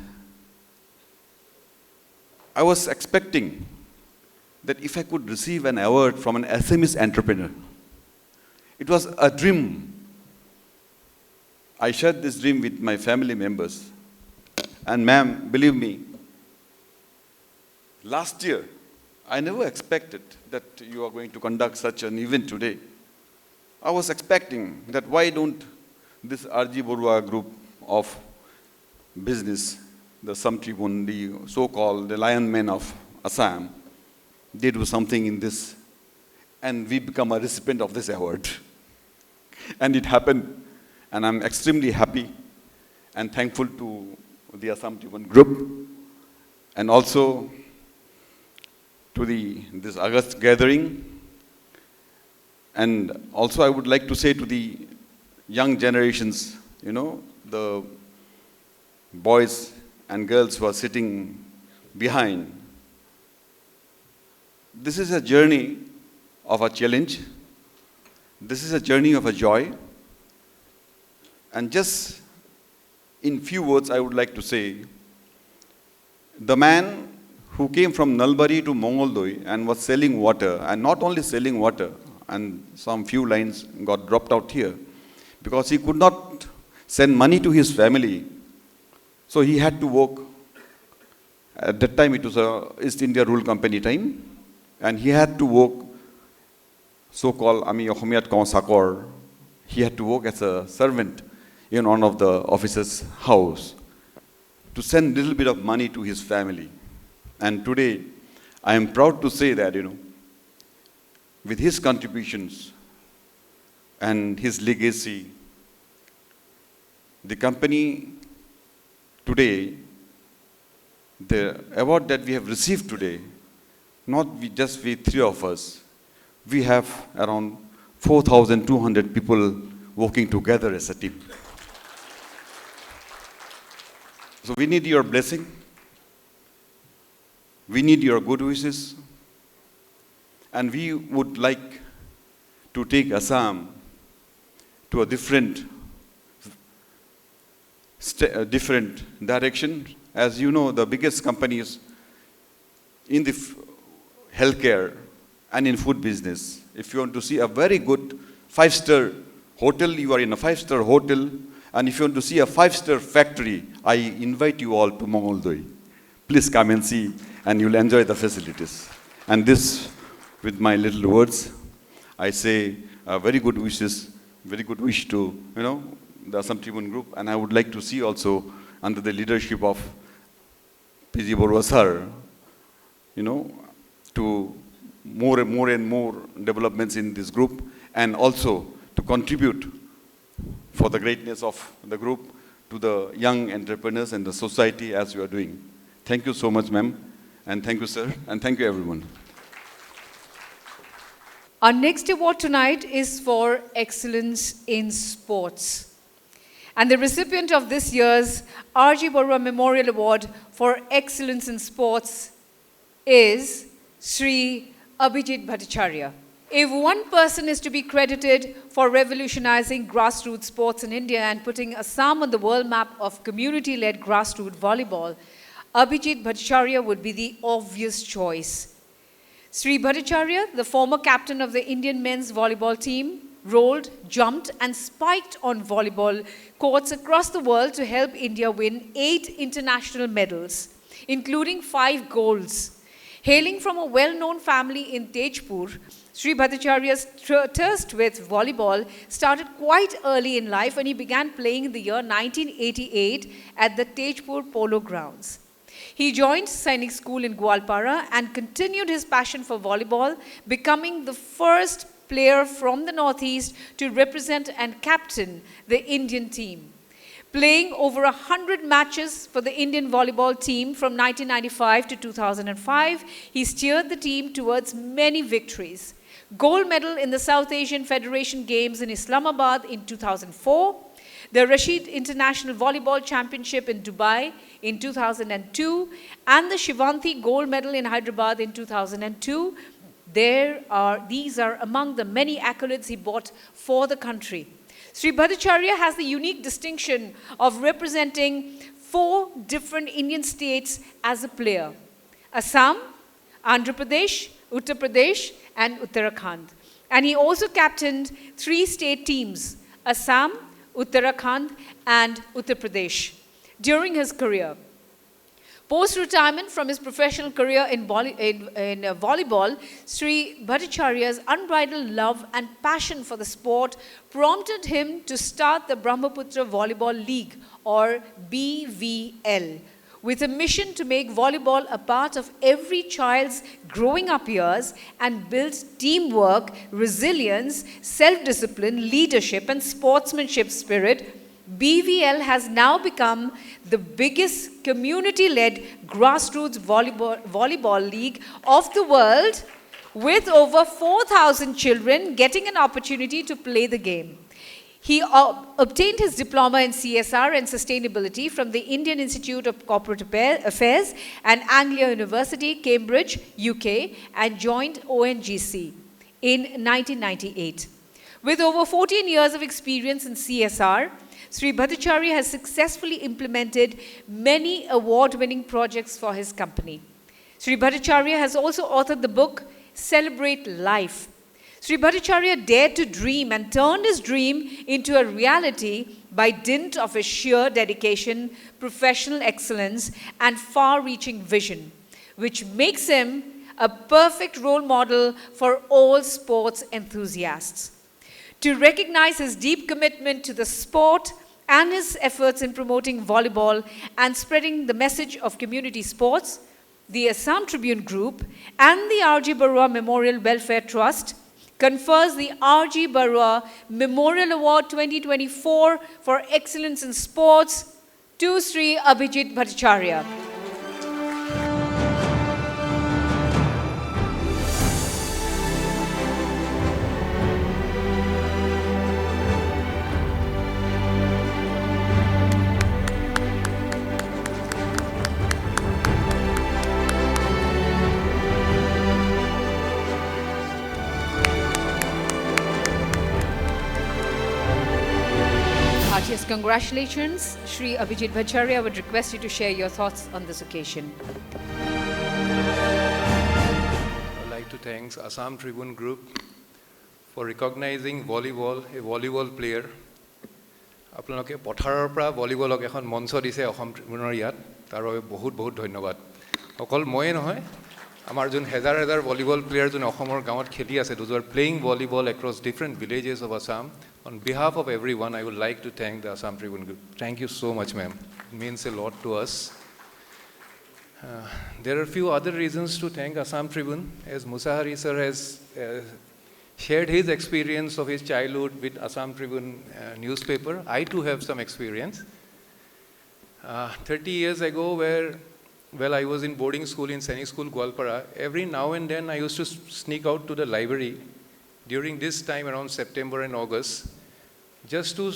I was expecting that if I could receive an award from an Assamese entrepreneur. It was a dream. I shared this dream with my family members. And ma'am, believe me, last year, I never expected that you are going to conduct such an event today. I was expecting that why don't this G Baruah group of business, the Assam Tribune, the so-called the lion men of Assam, they do something in this, and we become a recipient of this award. And it happened, and I'm extremely happy and thankful to the Assam Tribune group, and also to this August gathering. And also I would like to say to the young generations, the boys and girls who are sitting behind, this is a journey of a challenge. This is a journey of a joy. And just in few words, I would like to say, the man who came from Nalbari to Mongoldoi and was selling water, and not only selling water, and some few lines got dropped out here, because he could not send money to his family, so he had to work. At that time, it was a East India Rule Company time, and he had to work, so-called Yochomiyat Kaun Sakor. He had to work as a servant in one of the officer's house to send a little bit of money to his family. And today, I am proud to say that, with his contributions and his legacy, the company today, the award that we have received today, not just we three of us, we have around 4,200 people working together as a team. So we need your blessing. We need your good wishes. And we would like to take Assam to a different direction. As you know, the biggest companies in the healthcare and in food business. If you want to see a very good 5-star hotel, you are in a 5-star hotel. And if you want to see a 5-star factory, I invite you all to Mongoldoi. Please come and see, and you'll enjoy the facilities. And this, with my little words, I say very good wishes, very good wish to, the Assam Tribune group. And I would like to see also, under the leadership of G Baruah sir, to more and more developments in this group, and also to contribute for the greatness of the group to the young entrepreneurs and the society as you are doing. Thank you so much, ma'am, and thank you, sir, and thank you, everyone. Our next award tonight is for Excellence in Sports. And the recipient of this year's G Baruah Memorial Award for Excellence in Sports is Sri Abhijit Bhattacharya. If one person is to be credited for revolutionizing grassroots sports in India and putting Assam on the world map of community-led grassroots volleyball, Abhijit Bhattacharya would be the obvious choice. Sri Bhattacharya, the former captain of the Indian men's volleyball team, rolled, jumped, and spiked on volleyball courts across the world to help India win 8 international medals, including 5 golds. Hailing from a well-known family in Tejpur, Sri Bhattacharya's thirst with volleyball started quite early in life when he began playing in the year 1988 at the Tejpur Polo Grounds. He joined Sainik School in Gwalpara and continued his passion for volleyball, becoming the first player from the Northeast to represent and captain the Indian team. Playing over 100 matches for the Indian volleyball team from 1995 to 2005, he steered the team towards many victories. Gold medal in the South Asian Federation Games in Islamabad in 2004, the Rashid International Volleyball Championship in Dubai in 2002, and the Shivanti Gold Medal in Hyderabad in 2002. These are among the many accolades he brought for the country. Sri Bhattacharya has the unique distinction of representing 4 different Indian states as a player: Assam, Andhra Pradesh, Uttar Pradesh, and Uttarakhand. And he also captained 3 state teams: Assam, Uttarakhand, and Uttar Pradesh during his career. Post-retirement from his professional career in volleyball, Sri Bhattacharya's unbridled love and passion for the sport prompted him to start the Brahmaputra Volleyball League, or BVL, with a mission to make volleyball a part of every child's growing up years and build teamwork, resilience, self-discipline, leadership, and sportsmanship spirit. BVL has now become the biggest community-led grassroots volleyball league of the world, with over 4,000 children getting an opportunity to play the game. He obtained his diploma in CSR and sustainability from the Indian Institute of Corporate Affairs and Anglia University, Cambridge, UK, and joined ONGC in 1998. With over 14 years of experience in CSR, Sri Bhattacharya has successfully implemented many award-winning projects for his company. Sri Bhattacharya has also authored the book Celebrate Life. Sri Bhattacharya dared to dream and turned his dream into a reality by dint of his sheer dedication, professional excellence, and far-reaching vision, which makes him a perfect role model for all sports enthusiasts. To recognize his deep commitment to the sport and his efforts in promoting volleyball and spreading the message of community sports, the Assam Tribune Group and the G Baruah Memorial Welfare Trust confers the G Baruah Memorial Award 2024 for Excellence in Sports to Sri Abhijit Bhattacharya. Heartiest congratulations, Sri Abhijit Bhattacharya. I would request you to share your thoughts on this occasion. I'd like to thank Assam Tribune Group for recognizing volleyball, a volleyball player. আপোনালোকে পথাৰৰ পৰা ভলিবলক এখন মঞ্চ দিছে অসম ট্ৰিবিউনৰ ইয়াত তাৰ বাবে বহুত বহুত ধন্যবাদ অকল ময়ে নহয় আমাৰ যোন হেজাৰ হেজাৰ ভলিবল প্লেয়াৰ যোন অসমৰ গাঁৱত খেলি আছে those are playing volleyball across different villages of Assam. On behalf of everyone, I would like to thank the Assam Tribune Group. Thank you so much, ma'am. It means a lot to us. There are a few other reasons to thank Assam Tribune, as Musahari sir has shared his experience of his childhood with Assam Tribune newspaper. I too have some experience. 30 years ago, while I was in boarding school in Sainik School, Gwalpara, every now and then I used to sneak out to the library during this time around September and August, just to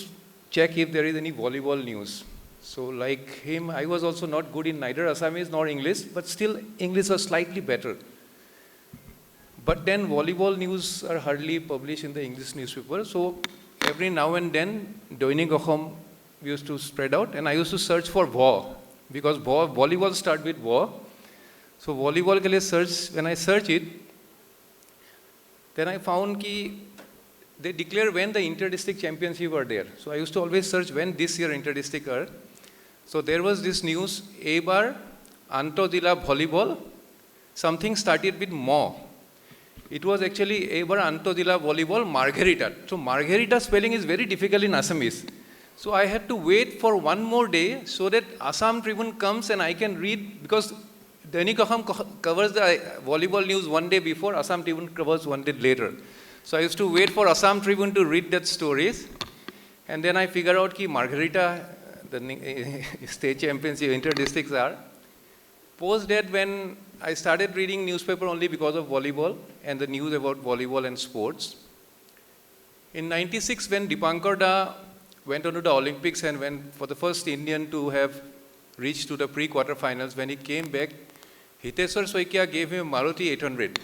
check if there is any volleyball news. So like him, I was also not good in neither Assamese nor English, but still English was slightly better. But then volleyball news are hardly published in the English newspaper. So every now and then, Doinik Assam used to spread out, and I used to search for VAW, because volleyball start with VAW. So volleyball ke liye search, when I search it, then I found ki they declare when the inter-district championship are there. So I used to always search when this year inter-district are. So there was this news, Ebar Antodila volleyball, something started with Mo. It was actually Ebar Antodila volleyball Margherita. So Margherita spelling is very difficult in Assamese. So I had to wait for one more day so that Assam Tribune comes and I can read, because Doinik Assam covers the volleyball news one day before, Assam Tribune covers one day later. So I used to wait for Assam Tribune to read that stories, and then I figure out ki Margherita, the state championship inter-districts are. Post that, when I started reading newspaper only because of volleyball and the news about volleyball and sports. In '96, when Dipankar Da went on to the Olympics and went for the first Indian to have reached to the pre-quarter finals, when he came back, Hiteswar Soikia gave him Maruti 800.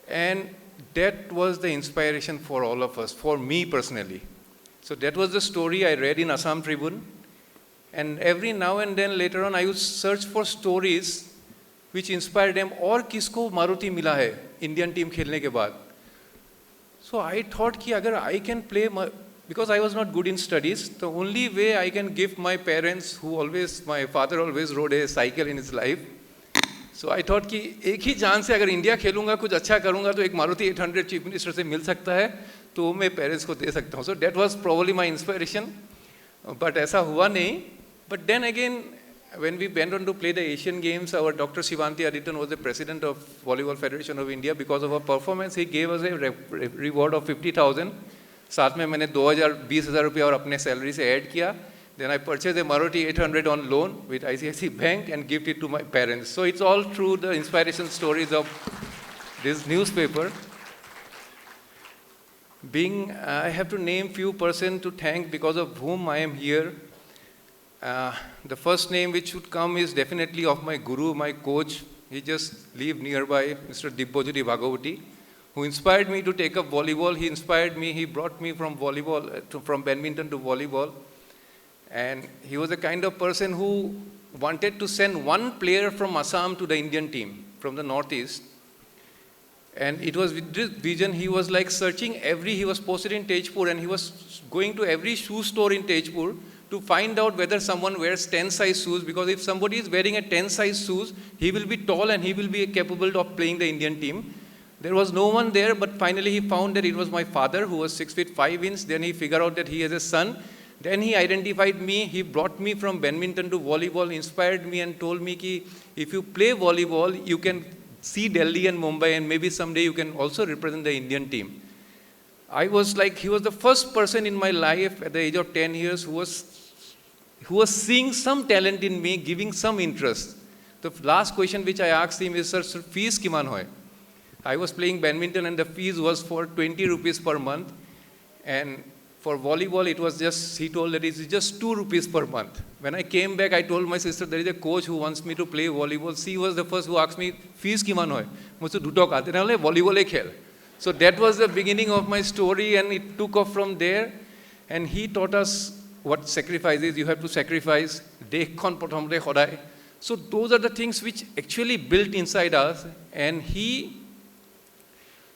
And that was the inspiration for all of us, for me personally. So that was the story I read in Assam Tribune. And every now and then later on, I would search for stories which inspired them, or kisko Maruti mila hai, Indian team khelne ke baad. So I thought ki agar I can play, because I was not good in studies, the only way I can give my parents, my father always rode a cycle in his life. So I thought कि एक ही जान से अगर India खेलूंगा, कुछ अच्छा करूंगा, तो एक मारुति 800 चीफ मिनिस्टर से मिल सकता है, तो मैं पेरेंट्स को दे सकता हूँ. So that was probably my inspiration, but ऐसा हुआ नहीं. But then again, when we went on to play the Asian Games, our Dr. Shivanti Aditan was the president of Volleyball Federation of India. Because of our performance, he gave us a reward of 50,000. साथ में मैंने 20,000 रुपया और अपने salary से add किया. Then I purchased a Maruti 800 on loan with ICICI Bank and gave it to my parents. So it's all through the inspiration stories of this newspaper. I have to name few persons to thank because of whom I am here. The first name which should come is definitely of my guru, my coach. He just lived nearby, Mr. Dibbojyoti Bhagavati, who inspired me to take up volleyball. He inspired me, he brought me from volleyball, from badminton to volleyball. And he was the kind of person who wanted to send one player from Assam to the Indian team, from the Northeast. And it was with this vision, he was like searching he was posted in Tejpur, and he was going to every shoe store in Tejpur to find out whether someone wears 10 size shoes, because if somebody is wearing a 10 size shoes, he will be tall and he will be capable of playing the Indian team. There was no one there, but finally he found that it was my father, who was 6 feet 5 inches. Then he figured out that he has a son. Then he identified me, he brought me from badminton to volleyball, inspired me and told me ki if you play volleyball, you can see Delhi and Mumbai, and maybe someday you can also represent the Indian team. I was like, he was the first person in my life at the age of 10 years who was seeing some talent in me, giving some interest. The last question which I asked him is, sir, fees kiman hoy? I was playing badminton and the fees was for 20 rupees per month. And for volleyball, it was just, he told that it's just 2 rupees per month. When I came back, I told my sister, there is a coach who wants me to play volleyball. She was the first who asked me, fees kiman hoy? Mujhe duto kaate na le volleyball e khel. So that was the beginning of my story, and it took off from there. And he taught us what sacrifice is. You have to sacrifice. Dekhon prothomre khodai. So those are the things which actually built inside us. And he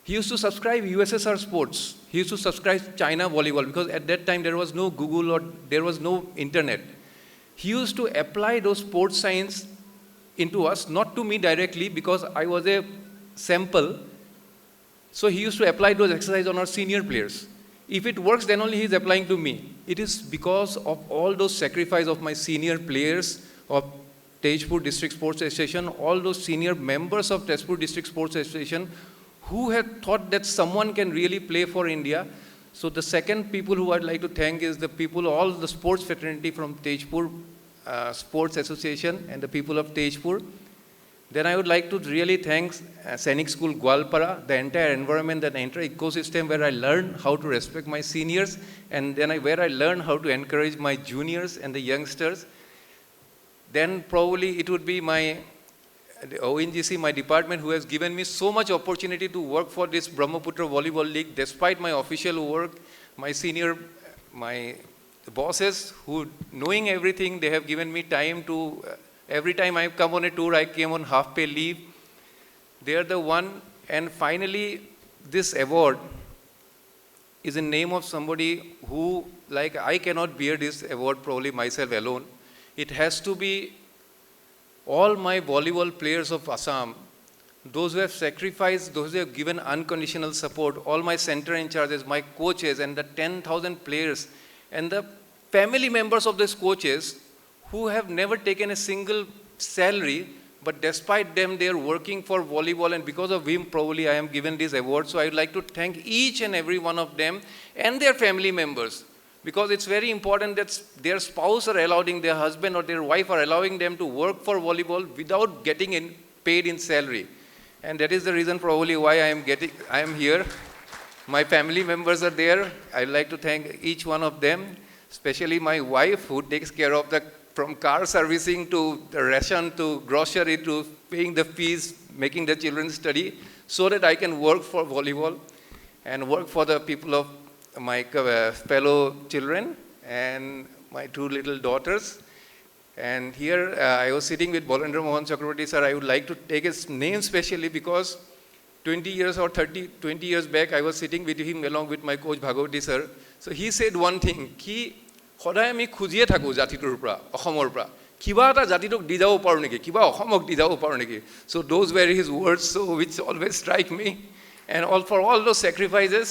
used to subscribe USSR sports. He used to subscribe China volleyball, because at that time there was no Google or there was no internet. He used to apply those sports science into us, not to me directly because I was a sample. So he used to apply those exercises on our senior players. If it works, then only he is applying to me. It is because of all those sacrifice of my senior players of Tejpur District Sports Association, all those senior members of Tejpur District Sports Association who had thought that someone can really play for India. So the second people who I'd like to thank is the people, all the sports fraternity from Tejpur Sports Association and the people of Tejpur. Then I would like to really thank Sainik School Gwalpara, the entire environment, the entire ecosystem where I learned how to respect my seniors, and then where I learned how to encourage my juniors and the youngsters. Then probably it would be my ONGC, my department, who has given me so much opportunity to work for this Brahmaputra Volleyball League, despite my official work, my bosses who, knowing everything, they have given me time to, every time I've come on a tour, I came on half-pay leave. They are the one, and finally, this award is in name of somebody who, like, I cannot bear this award probably myself alone. It has to be all my volleyball players of Assam, those who have sacrificed, those who have given unconditional support, all my center in charges, my coaches, and the 10,000 players, and the family members of these coaches who have never taken a single salary, but despite them, they are working for volleyball, and because of him, probably I am given this award. So I would like to thank each and every one of them and their family members, because it's very important that their spouse are allowing, their husband or their wife are allowing them to work for volleyball without getting paid in salary. And that is the reason probably why I am here. My family members are there. I'd like to thank each one of them, especially my wife, who takes care of from car servicing to the ration to grocery to paying the fees, making the children study, so that I can work for volleyball and work for the people of my fellow children and my two little daughters. And here I was sitting with Bolendra Mohan Chakraborty sir. I would like to take his name specially because 20 years back, I was sitting with him along with my coach Bhagavati sir. So he said one thing, ki সদায় আমি খুজিয়ে থাকোঁ জাতিটোৰ পৰা অসমৰ পৰা কিবা এটা জাতিটোক দি যাব পাৰোঁ নেকি কিবা অসমক দি যাব পাৰোঁ নেকি so those were his words so which always strike me and for all those sacrifices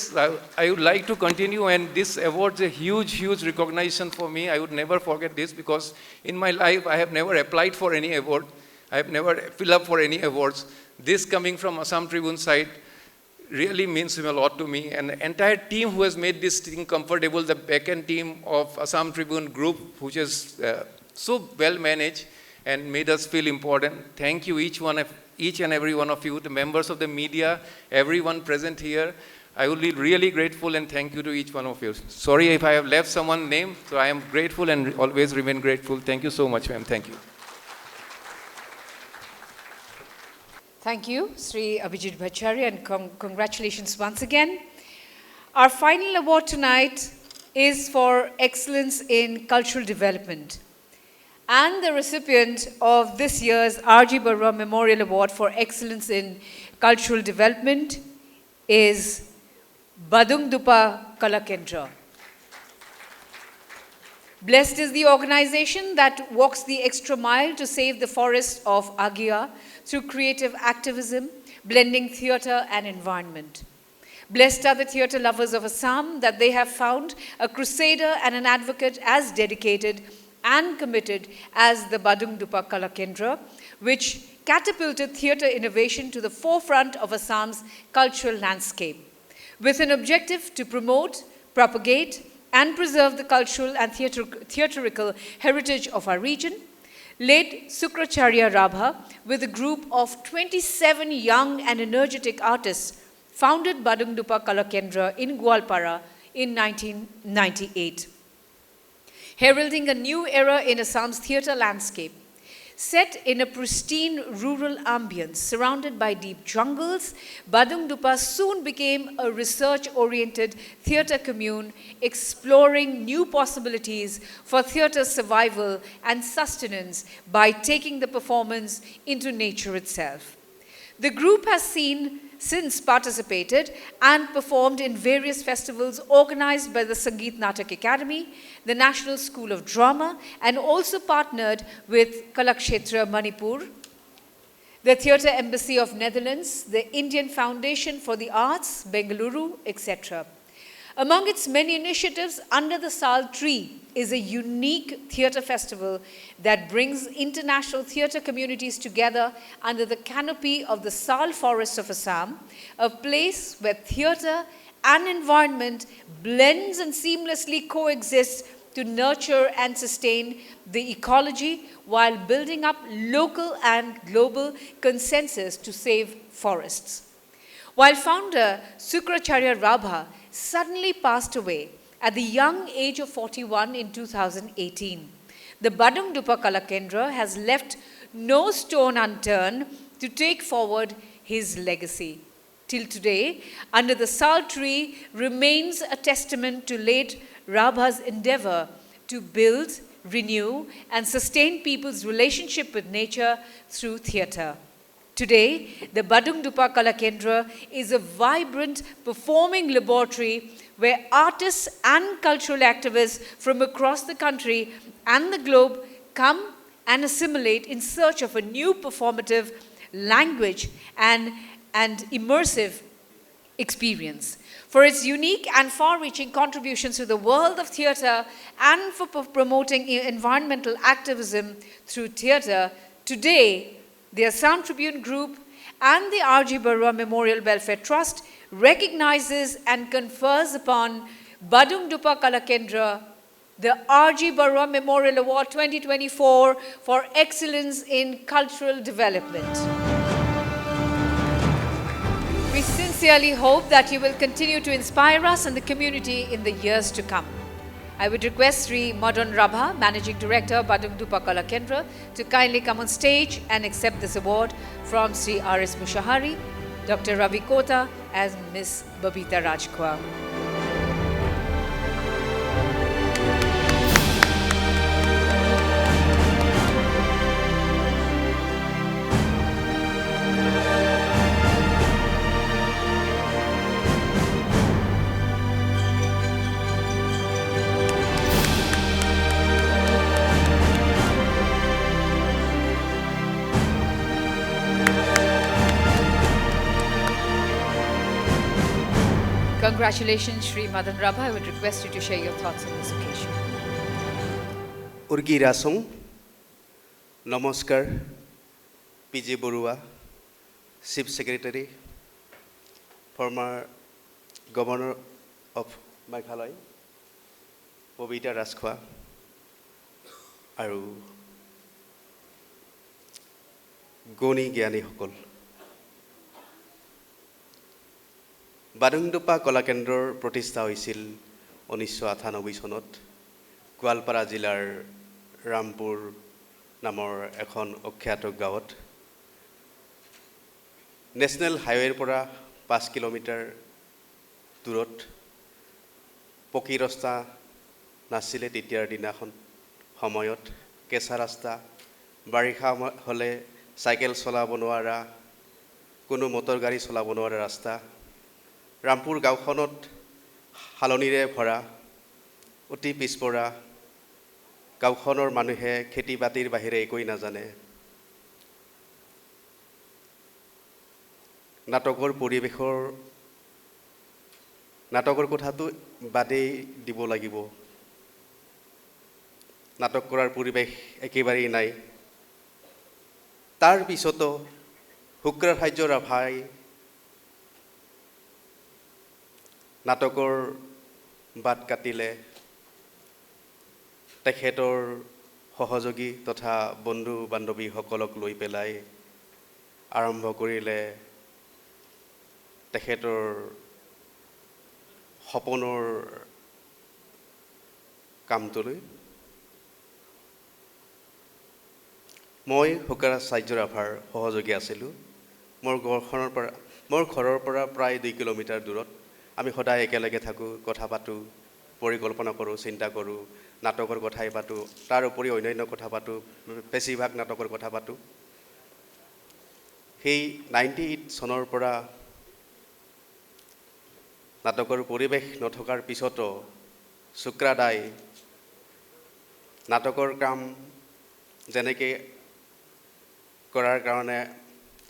I would like to continue and this award is a huge recognition for me. I would never forget this because in my life I have never applied for any award. I have never filled up for any awards. This coming from Assam Tribune side really means a lot to me, and the entire team who has made this thing comfortable, the back-end team of Assam Tribune group, which is so well managed and made us feel important. Thank you each and every one of you, the members of the media, everyone present here. I will be really grateful and thank you to each one of you. Sorry if I have left someone's name, so I am grateful and always remain grateful. Thank you so much, ma'am. Thank you. Thank you, Sri Abhijit Bhattacharya, and congratulations once again. Our final award tonight is for excellence in cultural development. And the recipient of this year's G Baruah Memorial Award for excellence in cultural development is Badungdupa Kalakendra. Blessed is the organization that walks the extra mile to save the forest of Agia through creative activism, blending theatre and environment. Blessed are the theatre lovers of Assam that they have found a crusader and an advocate as dedicated and committed as the Badungdupa Kalakendra, which catapulted theatre innovation to the forefront of Assam's cultural landscape, with an objective to promote, propagate, and preserve the cultural and theatrical heritage of our region. Late Sukracharya Rabha, with a group of 27 young and energetic artists, founded Badungdupa Kalakendra in Gwalpara in 1998, heralding a new era in Assam's theatre landscape. Set in a pristine rural ambience surrounded by deep jungles, Badungdupa soon became a research-oriented theatre commune exploring new possibilities for theatre survival and sustenance by taking the performance into nature itself. The group has since participated and performed in various festivals organized by the Sangeet Natak Academy, the National School of Drama, and also partnered with Kalakshetra Manipur, the Theatre Embassy of Netherlands, the Indian Foundation for the Arts, Bengaluru, etc. Among its many initiatives, Under the Sal Tree is a unique theatre festival that brings international theatre communities together under the canopy of the Sal Forest of Assam, a place where theatre and environment blends and seamlessly coexist to nurture and sustain the ecology while building up local and global consensus to save forests. While founder Sukracharya Rabha suddenly passed away at the young age of 41 in 2018, the Badung Dupa Kala Kendra has left no stone unturned to take forward his legacy. Till today, under the sal tree remains a testament to late Rabha's endeavor to build, renew, and sustain people's relationship with nature through theatre. Today, the Badung Dupa Kala Kendra is a vibrant performing laboratory where artists and cultural activists from across the country and the globe come and assimilate in search of a new performative language and immersive experience. For its unique and far-reaching contributions to the world of theatre and for promoting environmental activism through theatre, today, the Assam Tribune Group and the G Baruah Memorial Welfare Trust recognizes and confers upon Badung Dupa Kala Kendra the G Baruah Memorial Award 2024 for excellence in cultural development. We sincerely hope that you will continue to inspire us and the community in the years to come. I would request Sri Madan Rabha, Managing Director, Badung Dupa Kala Kendra, to kindly come on stage and accept this award from Sri R.S. Mushahari, Dr. Ravi Kota, and Ms. Babita Rajkwa. Congratulations, Sri Madan Rabha. I would request you to share your thoughts on this occasion. Urgi Rasong, Namaskar, G Baruah, Chief Secretary, former Governor of Meghalaya, Babita Rajkwa, Aru Goni Gyani Hokol. Badung Dupa Kala Kendrar প্ৰতিষ্ঠা হৈছিল 1998 চনত গোৱালপাৰা জিলাৰ ৰামপুৰ নামৰ এখন অখ্যাত গাঁৱত national হাইৱেৰ পৰা 5 kilometre দূৰত পকী ৰাস্তা নাছিলে তেতিয়াৰ দিনাখন সময়ত কেঁচা ৰাস্তা বাৰিষা হলে সাইকেল চলাব নোৱাৰা কোনো মটৰ গাড়ী চলাব নোৱাৰা ৰাস্তা ৰামপুৰ গাঁওখনত হালনিৰে ভৰা অতি পিছপৰা গাঁওখনৰ মানুহে খেতি বাতিৰ বাহিৰে একোই নাজানে নাটকৰ কথাটো বাদেই দিব লাগিব নাটক কৰাৰ পৰিৱেশ একেবাৰেই নাই তাৰ পিছতো শুক্ৰাচাৰ্য ৰাভাই নাটকৰ বাট কাটিলে তেখেতৰ সহযোগী তথা বন্ধু বান্ধৱী সকলক লৈ পেলাই আৰম্ভ কৰিলে তেখেতৰ সপোনৰ কামটোলৈ মই শুক্ৰাচাৰ্য ৰাভাৰ সহযোগী আছিলোঁ মোৰ ঘৰৰ পৰা প্ৰায় 2 কিলোমিটাৰ দূৰত আমি সদায় একেলগে থাকো কথা পাতো পৰিকল্পনা কৰো চিন্তা কৰো নাটকৰ কথাই পাতো তাৰ উপৰি অন্যান্য কথা পাতো বেছিভাগ নাটকৰ কথা পাতো সেই 98 চনৰ পৰা নাটকৰ পৰিৱেশ নথকাৰ পিছতো শুক্ৰাদাই নাটকৰ কাম যেনেকৈ কৰাৰ কাৰণে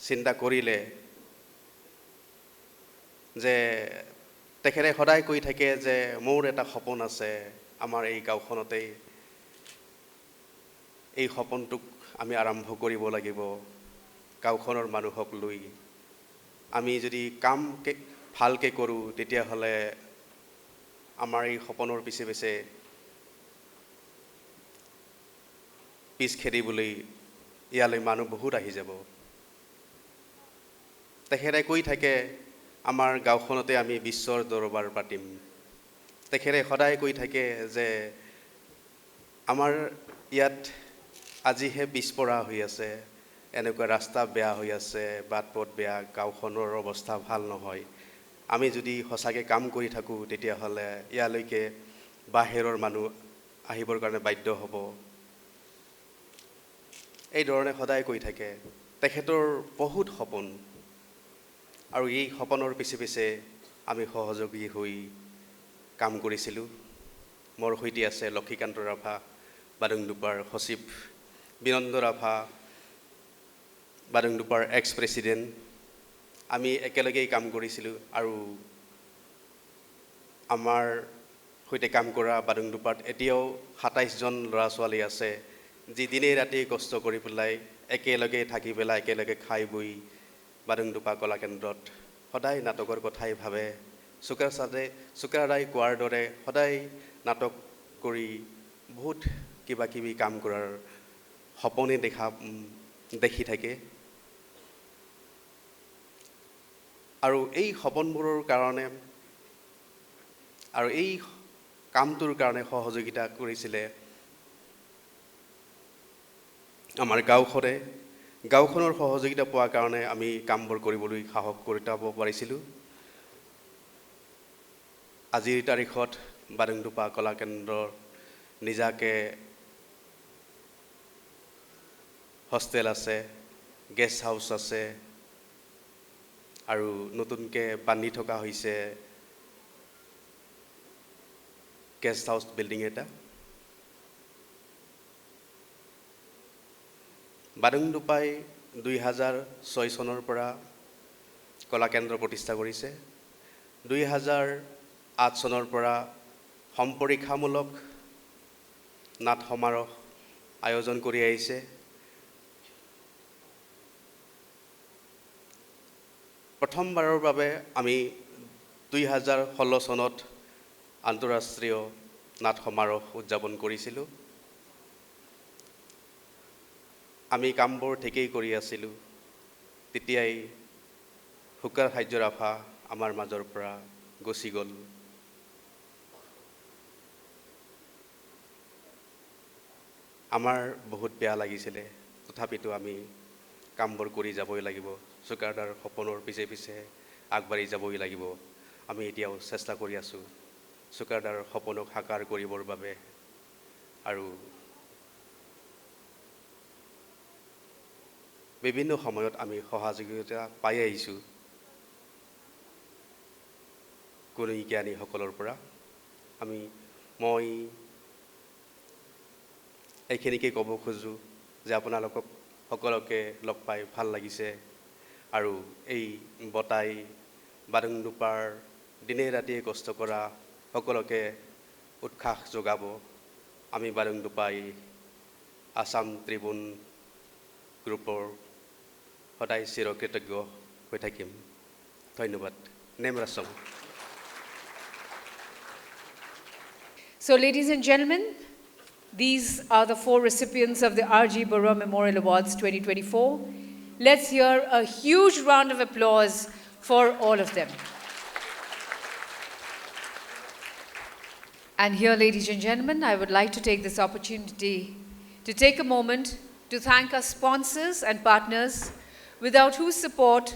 চিন্তা কৰিলে যে তেখেতে সদায় কৈ থাকে যে মোৰ এটা সপোন আছে আমাৰ এই গাঁওখনতে এই সপোনটোক আমি আৰম্ভ কৰিব লাগিব গাঁওখনৰ মানুহক লৈ আমি যদি কাম ভালকৈ কৰোঁ তেতিয়া হলে আমাৰ এই সপোনৰ পিছে পিছে পিচ খেলিবলৈ ইয়ালৈ মানুহ বহুত আহি যাব তেখেতে কৈ থাকে আমাৰ গাঁওখনতে আমি বিশ্বৰ দৰবাৰ পাতিম তেখেতে সদায় কৈ থাকে যে আমাৰ ইয়াত আজিহে পিছপৰা হৈ আছে এনেকুৱা ৰাস্তা বেয়া হৈ আছে বাট পথ বেয়া গাঁওখনৰ অৱস্থা ভাল নহয় আমি যদি সঁচাকৈ কাম কৰি থাকোঁ তেতিয়াহ'লে ইয়ালৈকে বাহিৰৰ মানুহ আহিবৰ কাৰণে বাধ্য হ'ব এই ধৰণে সদায় কৈ থাকে তেখেতৰ বহুত সপোন আৰু এই সপোনৰ পিছে পিছে আমি সহযোগী হৈ কাম কৰিছিলোঁ মোৰ সৈতে আছে লক্ষীকান্ত ৰাভা বাদুংডুপাৰ সচিব বিনন্দ ৰাভা বাদুংডুপাৰ এক্স প্ৰেছিডেণ্ট আমি একেলগেই কাম কৰিছিলোঁ আৰু আমাৰ সৈতে কাম কৰা বাদুংডুপাত এতিয়াও ২৭জন ল'ৰা ছোৱালী আছে যি দিনে ৰাতি কষ্ট কৰি পেলাই একেলগে থাকি পেলাই একেলগে খাই বৈ বাদুংডুপা কলাকেন্দ্ৰত সদায় নাটকৰ কথাই ভাবে চুকাৰাই কোৱাৰ দৰে সদায় নাটক কৰি বহুত কিবা কিবি কাম কৰাৰ সপোনে দেখি থাকে আৰু এই সপোনবোৰৰ কাৰণে আৰু এই কামটোৰ কাৰণে সহযোগিতা কৰিছিলে আমাৰ গাঁওখনৰ সহযোগিতা পোৱাৰ কাৰণে আমি কামবোৰ কৰিবলৈ সাহস কৰি যাব পাৰিছিলোঁ আজিৰ তাৰিখত বাদুংডুপা কলাকেন্দ্ৰৰ নিজাকে হোষ্টেল আছে গেষ্ট হাউচ আছে আৰু নতুনকৈ বান্ধি থকা হৈছে গেষ্ট হাউচ বিল্ডিং এটা বাদুংডুপাই ২০০৬ চনৰ পৰা কলাকেন্দ্ৰ প্ৰতিষ্ঠা কৰিছে ২০০৮ চনৰ পৰা সম্পৰীক্ষামূলক নাট সমাৰোহ আয়োজন কৰি আহিছে প্ৰথমবাৰৰ বাবে আমি ২০১৬ চনত আন্তঃৰাষ্ট্ৰীয় নাট সমাৰোহ উদযাপন কৰিছিলোঁ আমি কামবোৰ ঠিকেই কৰি আছিলোঁ তেতিয়াই হুকাৰ সাহায্য ৰাভা আমাৰ মাজৰ পৰা গুচি গ'ল আমাৰ বহুত বেয়া লাগিছিলে তথাপিতো আমি কামবোৰ কৰি যাবই লাগিব চুকাদাৰ সপোনৰ পিছে পিছে আগবাঢ়ি যাবই লাগিব আমি এতিয়াও চেষ্টা কৰি আছোঁ চুকাদাৰ সপোনক সাকাৰ কৰিবৰ বাবে আৰু বিভিন্ন সময়ত আমি সহযোগিতা পাই আহিছোঁ গুণী জ্ঞানীসকলৰ পৰা মই এইখিনিকে ক'ব খোজোঁ যে আপোনালোকক সকলোকে লগ পাই ভাল লাগিছে আৰু এই বঁটাই বাদুংডুপাৰ দিনে ৰাতিয়ে কষ্ট কৰা সকলোকে উৎসাহ যোগাব আমি বাদুংডুপাই আসাম ট্ৰিবিউন গ্ৰুপৰ সদায় চিৰকৃতজ্ঞ হৈ থাকিম ধন্যবাদ নেমৰাছম So ladies and gentlemen, these are the 4 recipients of the G Baruah Memorial Awards 2024. Let's hear a huge round of applause for all of them. And here, ladies and gentlemen, I would like to take this opportunity to take a moment to thank our sponsors and partners, without whose support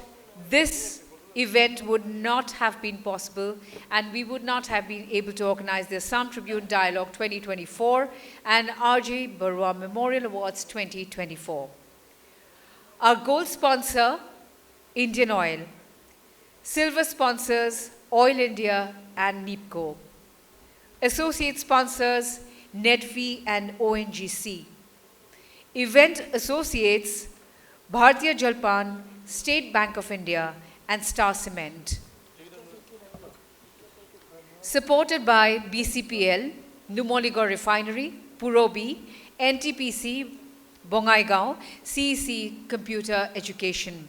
this event would not have been possible and we would not have been able to organize the Assam Tribune Dialogue 2024 and G Baruah Memorial Awards 2024. Our gold sponsor, Indian Oil. Silver sponsors, Oil India and NIPCO. Associate sponsors, NEDFI and ONGC. Event associates, Bharatiya Jalpan, State Bank of India and Star Cement. Supported by BCPL, Numoligarh Refinery, Purobi, NTPC, Bongaigaon, CEC Computer Education.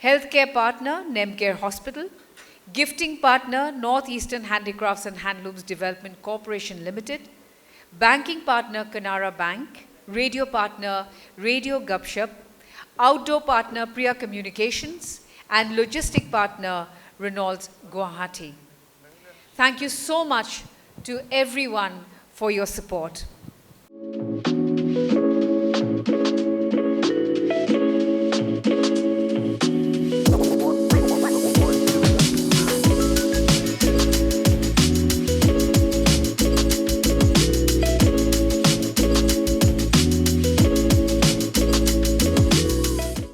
Healthcare partner, Nemcare Hospital. Gifting partner, Northeastern Handicrafts and Handlooms Development Corporation Limited. Banking partner, Canara Bank. radio partner Radio Gupshup, outdoor partner Priya Communications, and logistic partner Reynolds Guwahati. Thank you so much to everyone for your support.